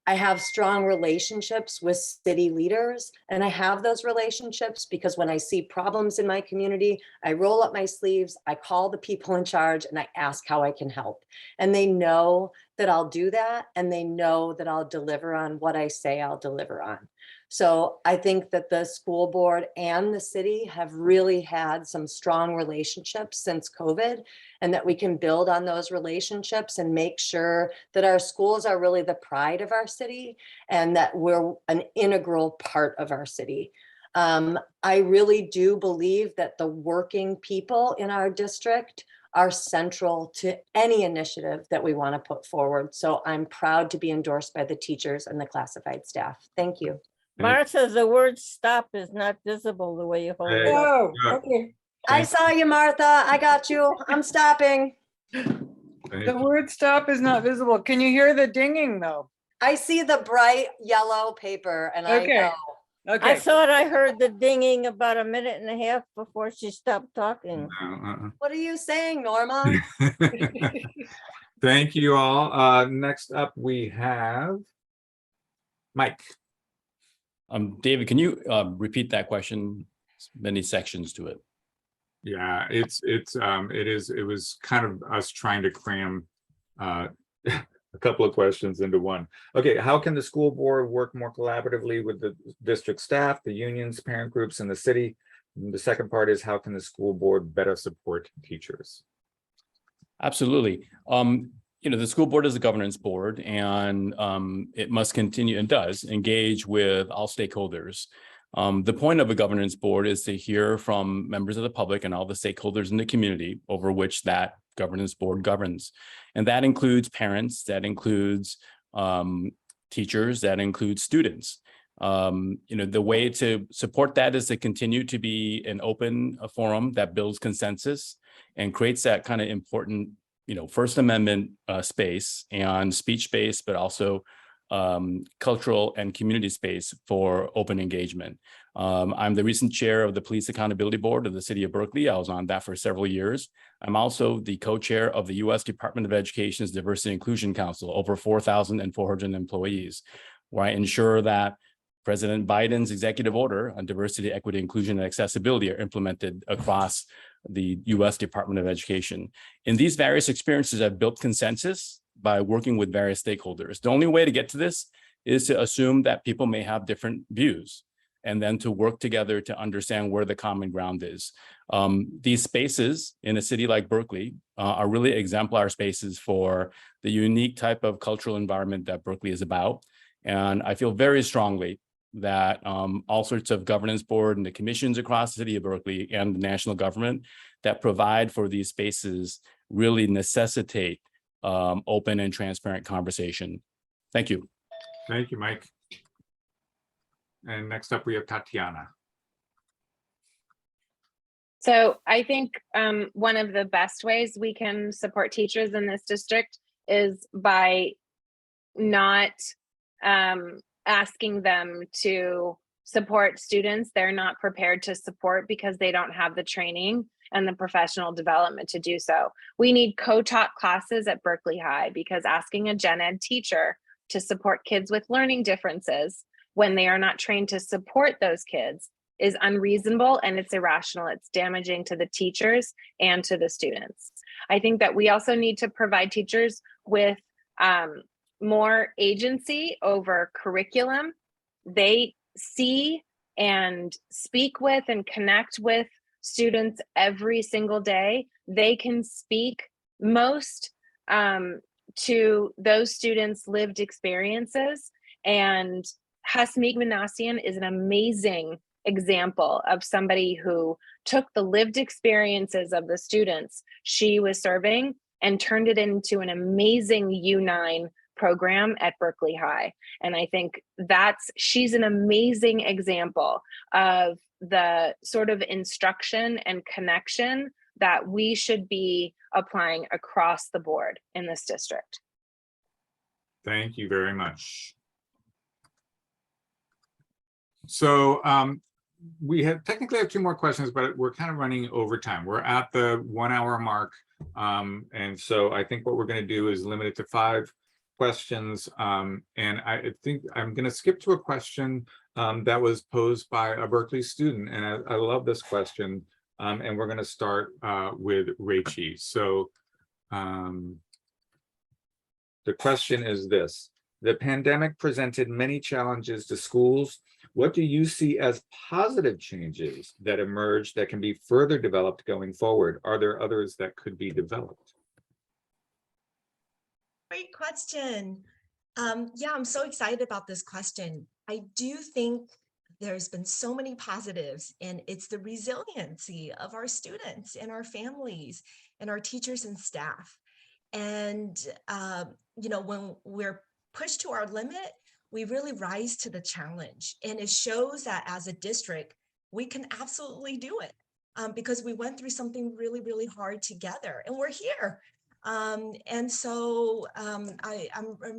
I have strong relationships with city leaders, and I have those relationships because when I see problems in my community, I roll up my sleeves, I call the people in charge, and I ask how I can help. And they know that I'll do that, and they know that I'll deliver on what I say I'll deliver on. So I think that the school board and the city have really had some strong relationships since COVID, and that we can build on those relationships and make sure that our schools are really the pride of our city and that we're an integral part of our city. I really do believe that the working people in our district are central to any initiative that we want to put forward. So I'm proud to be endorsed by the teachers and the classified staff. Thank you. Martha, the word stop is not visible the way you hold it Hey. up. Oh, Yeah. okay. I saw you, Martha. I got you. I'm stopping. The word stop is not visible. Can you hear the dinging though? I see the bright yellow paper and I Okay. know. I Okay. thought I heard the dinging about a minute and a half before she stopped talking. What are you saying, Norma? Thank you all. Next up, we have Mike. David, can you repeat that question? Many sections to it. Yeah, it was kind of us trying to cram a couple of questions into one. Okay, how can the school board work more collaboratively with the district staff, the unions, parent groups, and the city? And the second part is, how can the school board better support teachers? Absolutely. The school board is a governance board, and it must continue and does engage with all stakeholders. The point of a governance board is to hear from members of the public and all the stakeholders in the community over which that governance board governs. And that includes parents, that includes teachers, that includes students. The way to support that is to continue to be an open forum that builds consensus and creates that kind of important, First Amendment space and speech space, but also cultural and community space for open engagement. I'm the recent chair of the Police Accountability Board of the City of Berkeley. I was on that for several years. I'm also the co-chair of the U.S. Department of Education's Diversity and Inclusion Council, over 4,400 employees, where I ensure that President Biden's executive order on diversity, equity, inclusion, and accessibility are implemented across the U.S. Department of Education. In these various experiences, I've built consensus by working with various stakeholders. The only way to get to this is to assume that people may have different views and then to work together to understand where the common ground is. These spaces in a city like Berkeley are really exemplar spaces for the unique type of cultural environment that Berkeley is about. And I feel very strongly that all sorts of governance board and the commissions across the city of Berkeley and the national government that provide for these spaces really necessitate open and transparent conversation. Thank you. Thank you, Mike. And next up, we have Tatiana. So I think one of the best ways we can support teachers in this district is by not asking them to support students they're not prepared to support because they don't have the training and the professional development to do so. We need co-taught classes at Berkeley High, because asking a gen ed teacher to support kids with learning differences when they are not trained to support those kids is unreasonable, and it's irrational. It's damaging to the teachers and to the students. I think that we also need to provide teachers with more agency over curriculum. They see and speak with and connect with students every single day. They can speak most to those students' lived experiences. And Hasmeek Manassian is an amazing example of somebody who took the lived experiences of the students she was serving and turned it into an amazing U9 program at Berkeley High. And I think she's an amazing example of the sort of instruction and connection that we should be applying across the board in this district. Thank you very much. So we technically have 2 more questions, but we're kind of running over time. We're at the 1 hour mark. And so I think what we're going to do is limit it to 5 questions. And I think I'm going to skip to a question that was posed by a Berkeley student. And I love this question. And we're going to start with Reichi. So the question is this: the pandemic presented many challenges to schools. What do you see as positive changes that emerged that can be further developed going forward? Are there others that could be developed? Great question. Yeah, I'm so excited about this question. I do think there's been so many positives, and it's the resiliency of our students and our families and our teachers and staff. And, when we're pushed to our limit, we really rise to the challenge. And it shows that as a district, we can absolutely do it because we went through something really, really hard together, and we're here. I'm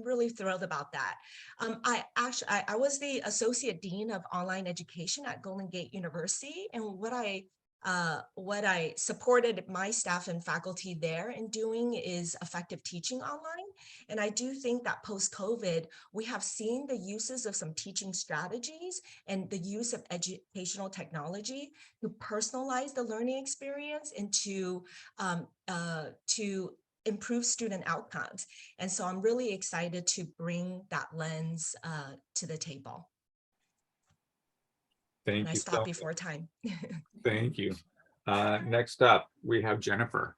really thrilled about that. I was the Associate Dean of Online Education at Golden Gate University, and what I supported my staff and faculty there in doing is effective teaching online. And I do think that post-COVID, we have seen the uses of some teaching strategies and the use of educational technology to personalize the learning experience and to improve student outcomes. And so I'm really excited to bring that lens to the table. Thank And I you. stopped before time. Thank you. Next up, we have Jennifer.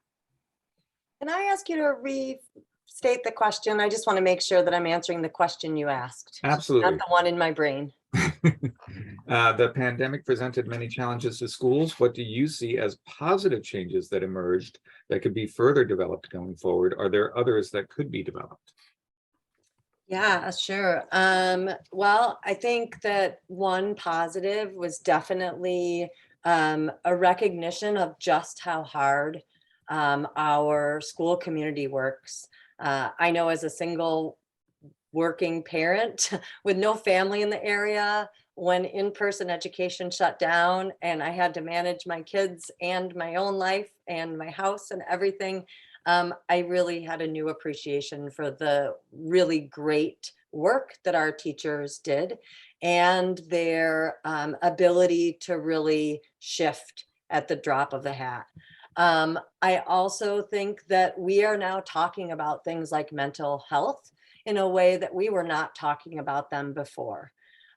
Can I ask you to restate the question? I just want to make sure that I'm answering the question you asked. Absolutely. Not the one in my brain. The pandemic presented many challenges to schools. What do you see as positive changes that emerged that could be further developed going forward? Are there others that could be developed? Yeah, sure. Well, I think that one positive was definitely a recognition of just how hard our school community works. I know as a single working parent with no family in the area, when in-person education shut down and I had to manage my kids and my own life and my house and everything, I really had a new appreciation for the really great work that our teachers did and their ability to really shift at the drop of the hat. I also think that we are now talking about things like mental health in a way that we were not talking about them before.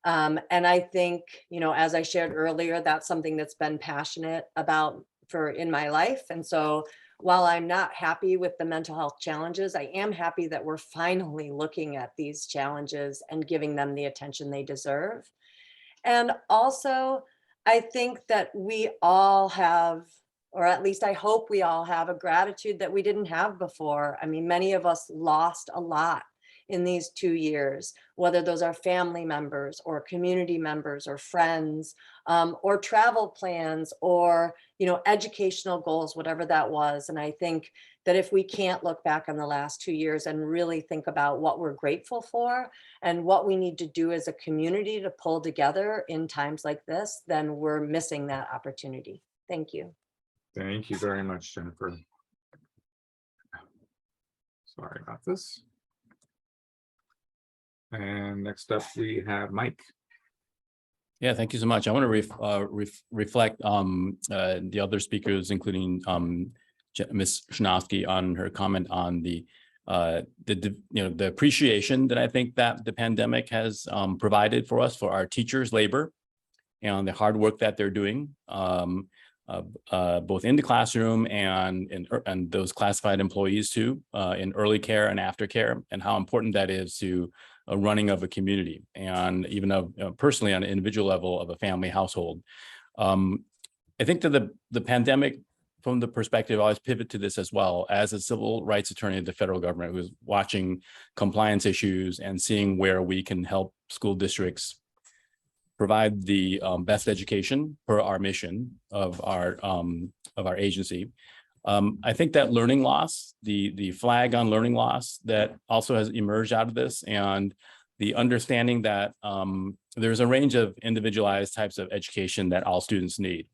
And I think, as I shared earlier, that's something that's been passionate about in my life. And so while I'm not happy with the mental health challenges, I am happy that we're finally looking at these challenges and giving them the attention they deserve. And also, I think that we all have, or at least I hope we all have, a gratitude that we didn't have before. I mean, many of us lost a lot in these 2 years, whether those are family members or community members or friends, or travel plans or, educational goals, whatever that was. And I think that if we can't look back on the last 2 years and really think about what we're grateful for and what we need to do as a community to pull together in times like this, then we're missing that opportunity. Thank you. Thank you very much, Jennifer. Sorry about this. And next up, we have Mike. Yeah, thank you so much. I want to reflect the other speakers, including Ms. Shanoski, on her comment on the appreciation that I think that the pandemic has provided for us, for our teachers' labor and the hard work that they're doing, both in the classroom and those classified employees too, in early care and aftercare, and how important that is to a running of a community, and even personally on an individual level of a family household. I think that the pandemic, from the perspective, I always pivot to this as well, as a civil rights attorney of the federal government who's watching compliance issues and seeing where we can help school districts provide the best education per our mission of our agency. I think that learning loss, the flag on learning loss that also has emerged out of this, and the understanding that there's a range of individualized types of education that all students need,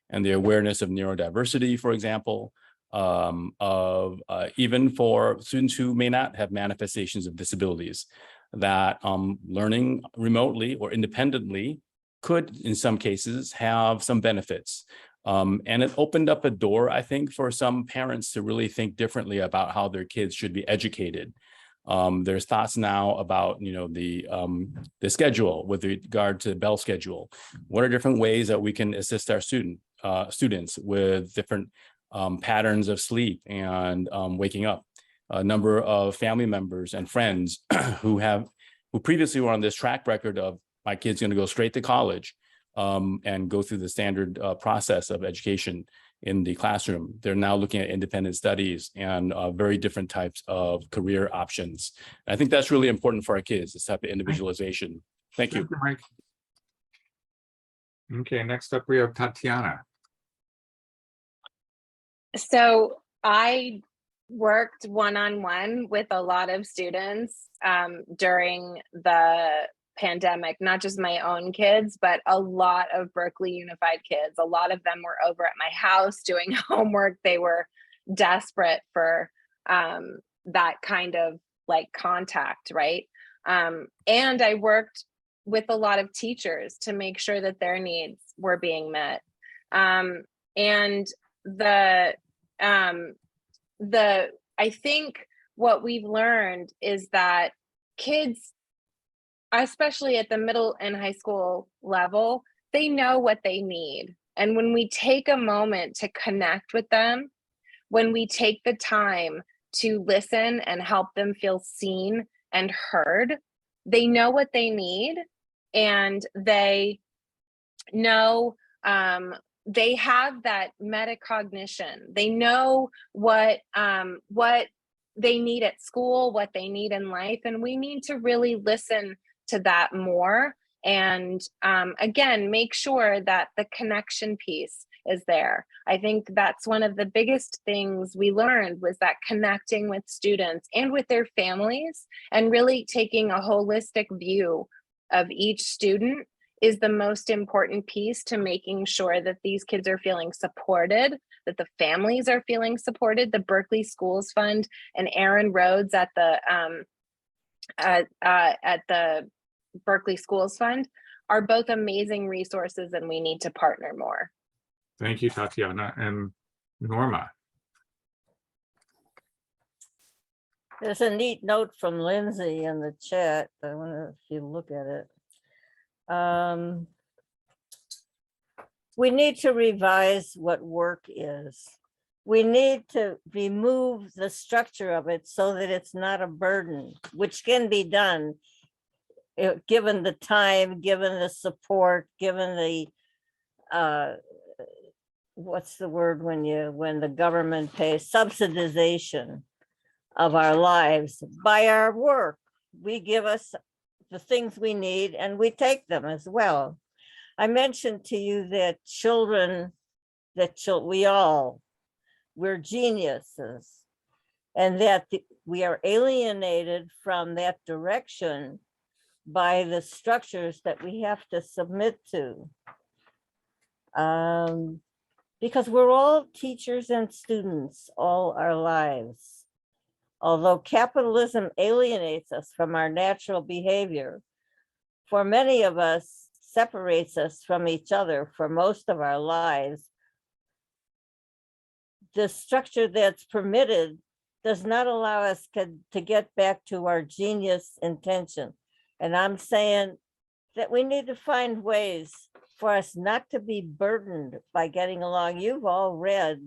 and the awareness of neurodiversity, for example, even for students who may not have manifestations of disabilities, that learning remotely or independently could, in some cases, have some benefits. And it opened up a door, I think, for some parents to really think differently about how their kids should be educated. There's thoughts now about, the schedule with regard to Bell schedule. What are different ways that we can assist our students with different patterns of sleep and waking up? A number of family members and friends who previously were on this track record of my kid's going to go straight to college, and go through the standard process of education in the classroom. They're now looking at independent studies and very different types of career options. And I think that's really important for our kids, this type of individualization. Thank you. Mike. Okay, next up we have Tatiana. So I worked one-on-one with a lot of students during the pandemic, not just my own kids, but a lot of Berkeley Unified kids. A lot of them were over at my house doing homework. They were desperate for that kind of like contact, right? And I worked with a lot of teachers to make sure that their needs were being met. And I think what we've learned is that kids, especially at the middle and high school level, they know what they need. And when we take a moment to connect with them, when we take the time to listen and help them feel seen and heard, they know what they need, and they know they have that metacognition. They know what they need at school, what they need in life, and we need to really listen to that more. And again, make sure that the connection piece is there. I think that's one of the biggest things we learned, was that connecting with students and with their families and really taking a holistic view of each student is the most important piece to making sure that these kids are feeling supported, that the families are feeling supported. The Berkeley Schools Fund and Aaron Rhodes at the Berkeley Schools Fund are both amazing resources, and we need to partner more. Thank you, Tatiana. And Norma. There's a neat note from Lindsay in the chat. I wonder if you look at it. We need to revise what work is. We need to remove the structure of it so that it's not a burden, which can be done given the time, given the support, given the what's the word when the government pays, subsidization of our lives by our work. We give us the things we need and we take them as well. I mentioned to you that we're geniuses, and that we are alienated from that direction by the structures that we have to submit to. Because we're all teachers and students all our lives. Although capitalism alienates us from our natural behavior, for many of us separates us from each other for most of our lives, the structure that's permitted does not allow us to get back to our genius intention. And I'm saying that we need to find ways for us not to be burdened by getting along. You've all read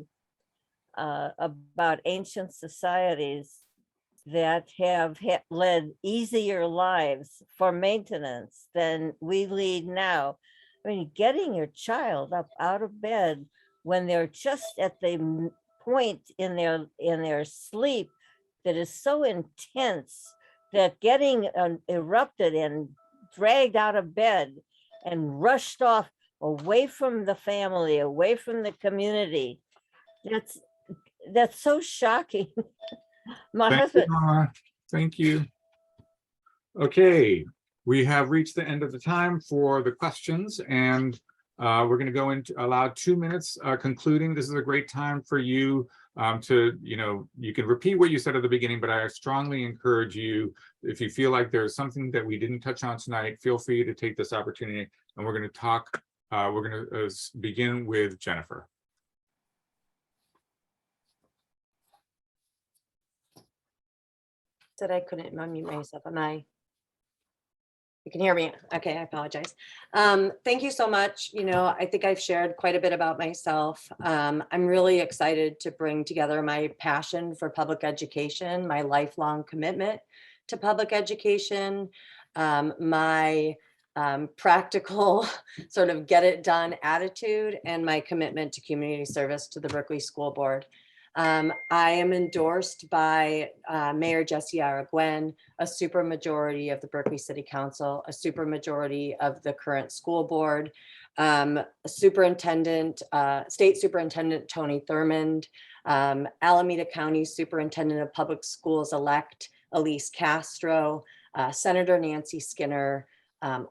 about ancient societies that have led easier lives for maintenance than we lead now. I mean, getting your child up out of bed when they're just at the point in their sleep that is so intense that getting erupted and dragged out of bed and rushed off away from the family, away from the community, that's so shocking. My husband. Thank you. Okay, we have reached the end of the time for the questions, and we're going to go into allow 2 minutes concluding. This is a great time for you to, you can repeat what you said at the beginning, but I strongly encourage you, if you feel like there's something that we didn't touch on tonight, feel free to take this opportunity, and we're going to talk. We're going to begin with Jennifer. Said I couldn't unmute myself. You can hear me? Okay, I apologize. Thank you so much. I think I've shared quite a bit about myself. I'm really excited to bring together my passion for public education, my lifelong commitment to public education, my practical sort of get it done attitude, and my commitment to community service to the Berkeley School Board. I am endorsed by Mayor Jesse Araguen, a supermajority of the Berkeley City Council, a supermajority of the current school board, Superintendent, State Superintendent Tony Thurmond, Alameda County Superintendent of Public Schools-elect Elise Castro, Senator Nancy Skinner,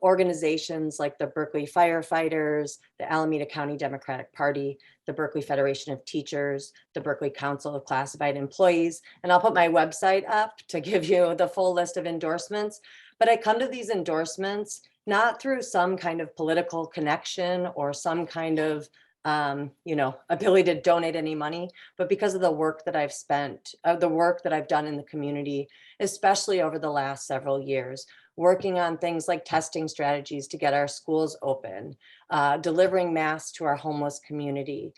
organizations like the Berkeley Firefighters, the Alameda County Democratic Party, the Berkeley Federation of Teachers, the Berkeley Council of Classified Employees. And I'll put my website up to give you the full list of endorsements. But I come to these endorsements not through some kind of political connection or some kind of ability to donate any money, but because of the work that I've spent, the work that I've done in the community, especially over the last several years, working on things like testing strategies to get our schools open, delivering masks to our homeless community,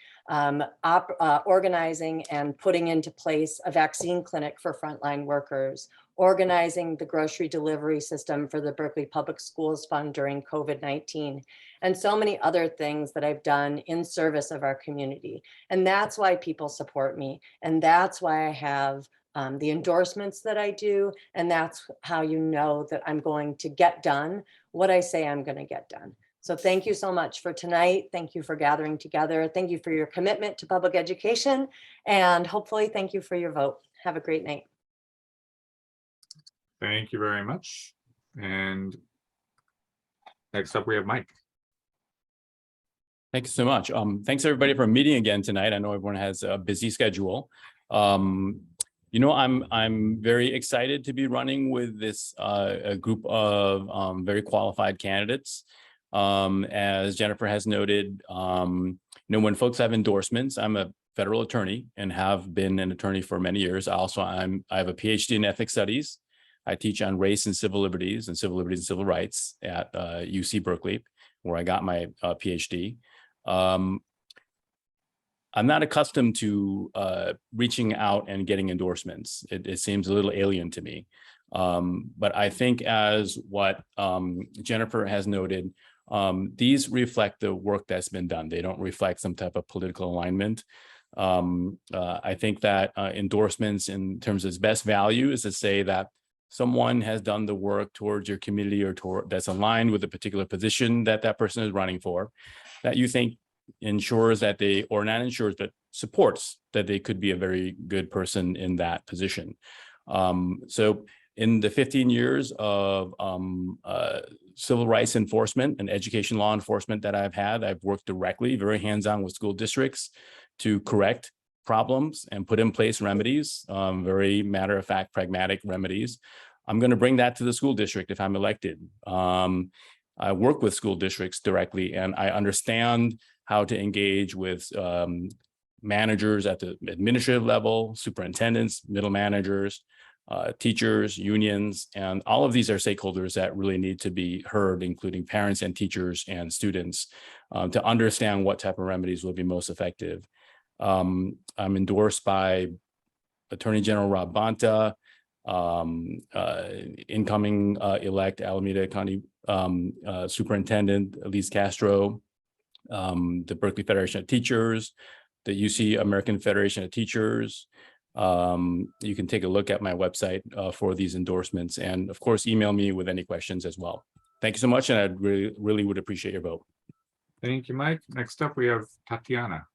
organizing and putting into place a vaccine clinic for frontline workers, organizing the grocery delivery system for the Berkeley Public Schools Fund during COVID-19, and so many other things that I've done in service of our community. And that's why people support me. And that's why I have the endorsements that I do. And that's how you know that I'm going to get done what I say I'm going to get done. So thank you so much for tonight. Thank you for gathering together. Thank you for your commitment to public education. And hopefully, thank you for your vote. Have a great night. Thank you very much. And next up, we have Mike. Thank you so much. Thanks everybody for meeting again tonight. I know everyone has a busy schedule. I'm very excited to be running with this a group of very qualified candidates. As Jennifer has noted, when folks have endorsements, I'm a federal attorney and have been an attorney for many years. I have a PhD in ethics studies. I teach on race and civil liberties and civil rights at UC Berkeley, where I got my PhD. I'm not accustomed to reaching out and getting endorsements. It seems a little alien to me. But I think, as what Jennifer has noted, these reflect the work that's been done. They don't reflect some type of political alignment. I think that endorsements in terms of its best value is to say that someone has done the work towards your community or that's aligned with a particular position that that person is running for, that you think ensures that they, or not ensures, but supports that they could be a very good person in that position. So in the 15 years of civil rights enforcement and education law enforcement that I've had, I've worked directly, very hands-on with school districts to correct problems and put in place remedies, very matter-of-fact, pragmatic remedies. I'm going to bring that to the school district if I'm elected. I work with school districts directly, and I understand how to engage with managers at the administrative level, superintendents, middle managers, teachers, unions, and all of these are stakeholders that really need to be heard, including parents and teachers and students, to understand what type of remedies will be most effective. I'm endorsed by Attorney General Rob Bonta, incoming elect Alameda County Superintendent Elise Castro, the Berkeley Federation of Teachers, the UC American Federation of Teachers. You can take a look at my website for these endorsements, and of course, email me with any questions as well. Thank you so much, and I really would appreciate your vote. Thank you, Mike. Next up, we have Tatiana.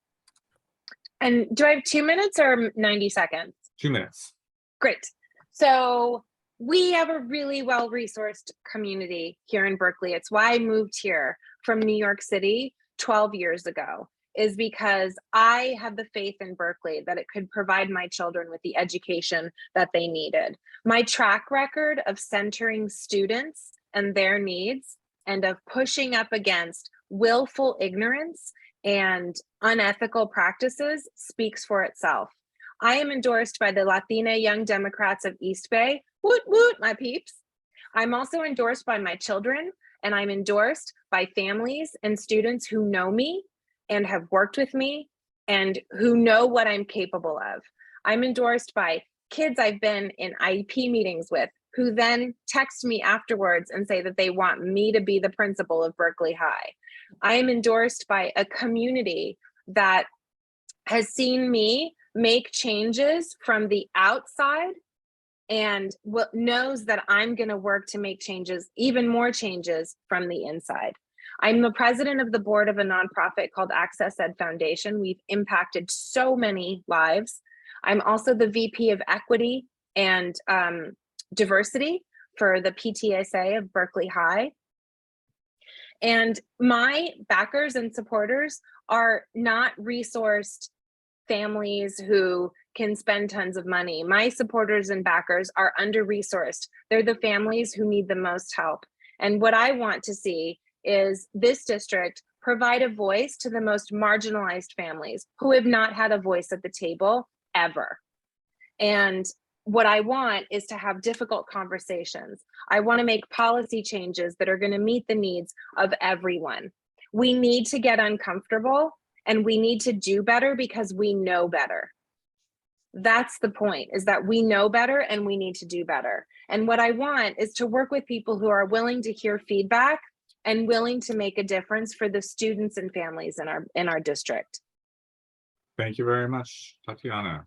And do I have 2 minutes or 90 seconds? 2 minutes. Great. So we have a really well-resourced community here in Berkeley. It's why I moved here from New York City 12 years ago, is because I had the faith in Berkeley that it could provide my children with the education that they needed. My track record of centering students and their needs and of pushing up against willful ignorance and unethical practices speaks for itself. I am endorsed by the Latina Young Democrats of East Bay. Woot, woot, my peeps. I'm also endorsed by my children, and I'm endorsed by families and students who know me and have worked with me and who know what I'm capable of. I'm endorsed by kids I've been in IEP meetings with who then text me afterwards and say that they want me to be the principal of Berkeley High. I am endorsed by a community that has seen me make changes from the outside and knows that I'm going to work to make changes, even more changes from the inside. I'm the president of the board of a nonprofit called Access Ed Foundation. We've impacted so many lives. I'm also the VP of Equity and Diversity for the PTSA of Berkeley High. And my backers and supporters are not resourced families who can spend tons of money. My supporters and backers are under-resourced. They're the families who need the most help. And what I want to see is this district provide a voice to the most marginalized families who have not had a voice at the table ever. And what I want is to have difficult conversations. I want to make policy changes that are going to meet the needs of everyone. We need to get uncomfortable and we need to do better because we know better. That's the point, is that we know better and we need to do better. And what I want is to work with people who are willing to hear feedback and willing to make a difference for the students and families in our district. Thank you very much, Tatiana.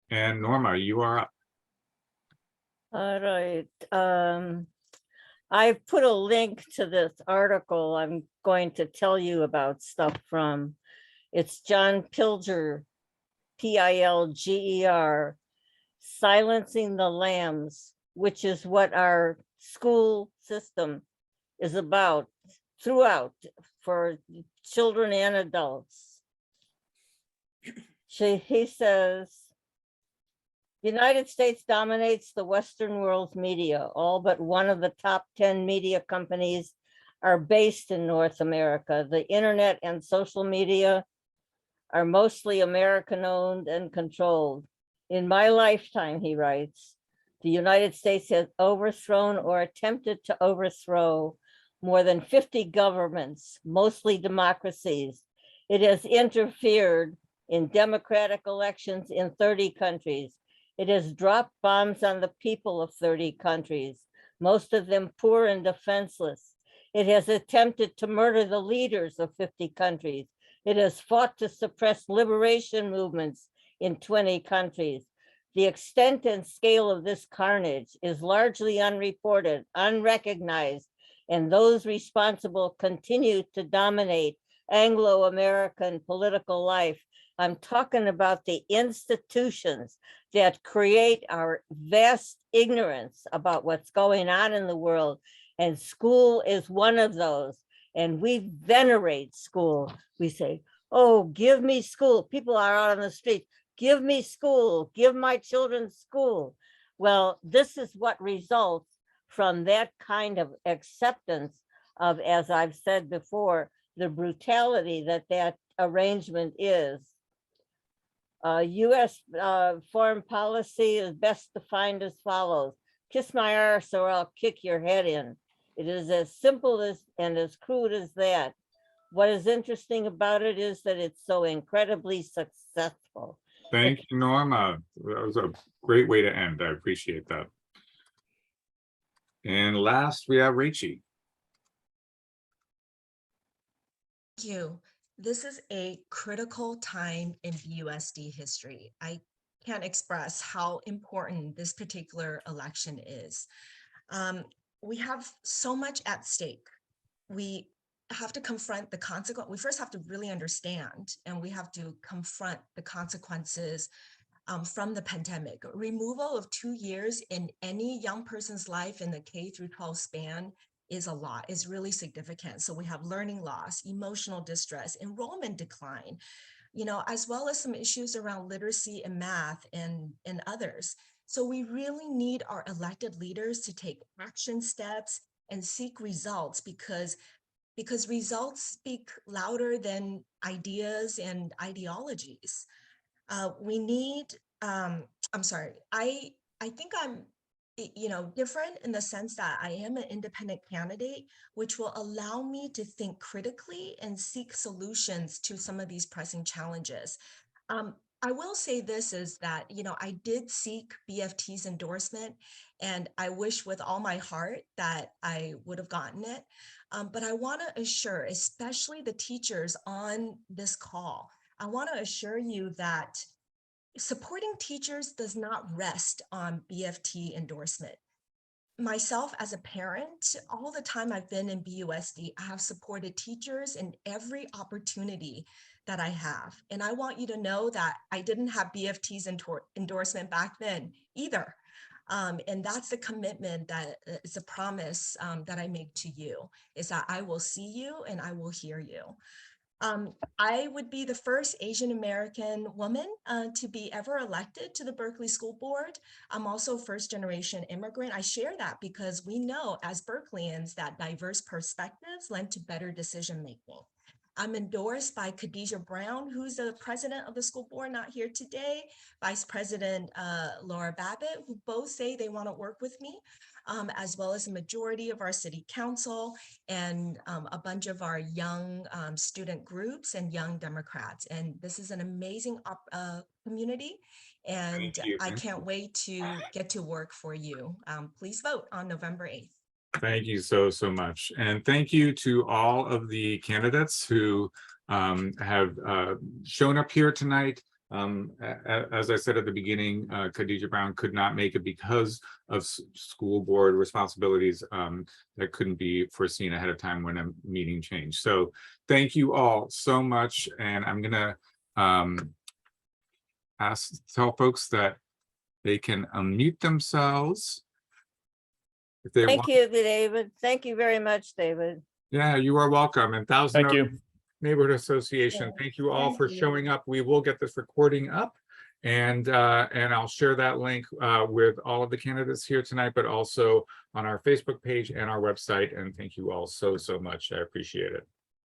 And Norma, you are up. All right. I put a link to this article I'm going to tell you about stuff from. It's John Pilger, Pilger, Silencing the Lambs, which is what our school system is about throughout for children and adults. He says, the United States dominates the Western world's media. All but one of the top 10 media companies are based in North America. The internet and social media are mostly American-owned and controlled. In my lifetime, he writes, the United States has overthrown or attempted to overthrow more than 50 governments, mostly democracies. It has interfered in democratic elections in 30 countries. It has dropped bombs on the people of 30 countries, most of them poor and defenseless. It has attempted to murder the leaders of 50 countries. It has fought to suppress liberation movements in 20 countries. The extent and scale of this carnage is largely unreported, unrecognized, and those responsible continue to dominate Anglo-American political life. I'm talking about the institutions that create our vast ignorance about what's going on in the world, and school is one of those. And we venerate school. We say, oh, give me school. People are out on the street. Give me school. Give my children school. Well, this is what results from that kind of acceptance of, as I've said before, the brutality that that arrangement is. U.S. Foreign policy is best defined as follows. Kiss my arse or I'll kick your head in. It is as simple as and as crude as that. What is interesting about it is that it's so incredibly successful. Thank you, Norma. That was a great way to end. I appreciate that. And last, we have Reichi. Thank you. This is a critical time in BUSD history. I can't express how important this particular election is. We have so much at stake. We have to confront the consequence. We first have to really understand, and we have to confront the consequences from the pandemic. Removal of 2 years in any young person's life in the K through 12 span is a lot, is really significant. So we have learning loss, emotional distress, enrollment decline, as well as some issues around literacy and math and others. So we really need our elected leaders to take action steps and seek results because results speak louder than ideas and ideologies. We need, I think I'm, different in the sense that I am an independent candidate, which will allow me to think critically and seek solutions to some of these pressing challenges. I will say this is that, I did seek BFT's endorsement, and I wish with all my heart that I would have gotten it. But I want to assure, especially the teachers on this call, I want to assure you that supporting teachers does not rest on BFT endorsement. Myself as a parent, all the time I've been in BUSD, I have supported teachers in every opportunity that I have. And I want you to know that I didn't have BFT's endorsement back then either. And that's the commitment that it's a promise that I make to you, is that I will see you and I will hear you. I would be the first Asian American woman to be ever elected to the Berkeley School Board. I'm also first generation immigrant. I share that because we know as Berkeleyans that diverse perspectives lend to better decision making. I'm endorsed by Khadijah Brown, who's the president of the school board, not here today, Vice President Laura Babbitt, who both say they want to work with me, as well as a majority of our city council and a bunch of our young student groups and young Democrats. And this is an amazing community, and I can't wait to get to work for you. Please vote on November 8th. Thank you so much. And thank you to all of the candidates who have shown up here tonight. As I said at the beginning, Khadijah Brown could not make it because of school board responsibilities that couldn't be foreseen ahead of time when a meeting changed. So thank you all so much. And I'm gonna tell folks that they can unmute themselves. If they Thank want. you, David. Thank you very much, David. Yeah, you are welcome. And Thousand Thank Oaks you. Neighborhood Association, Yeah, thank you all thank for you. showing up. We will get this recording up, and I'll share that link with all of the candidates here tonight, but also on our Facebook page and our website. And thank you all so much. I appreciate it.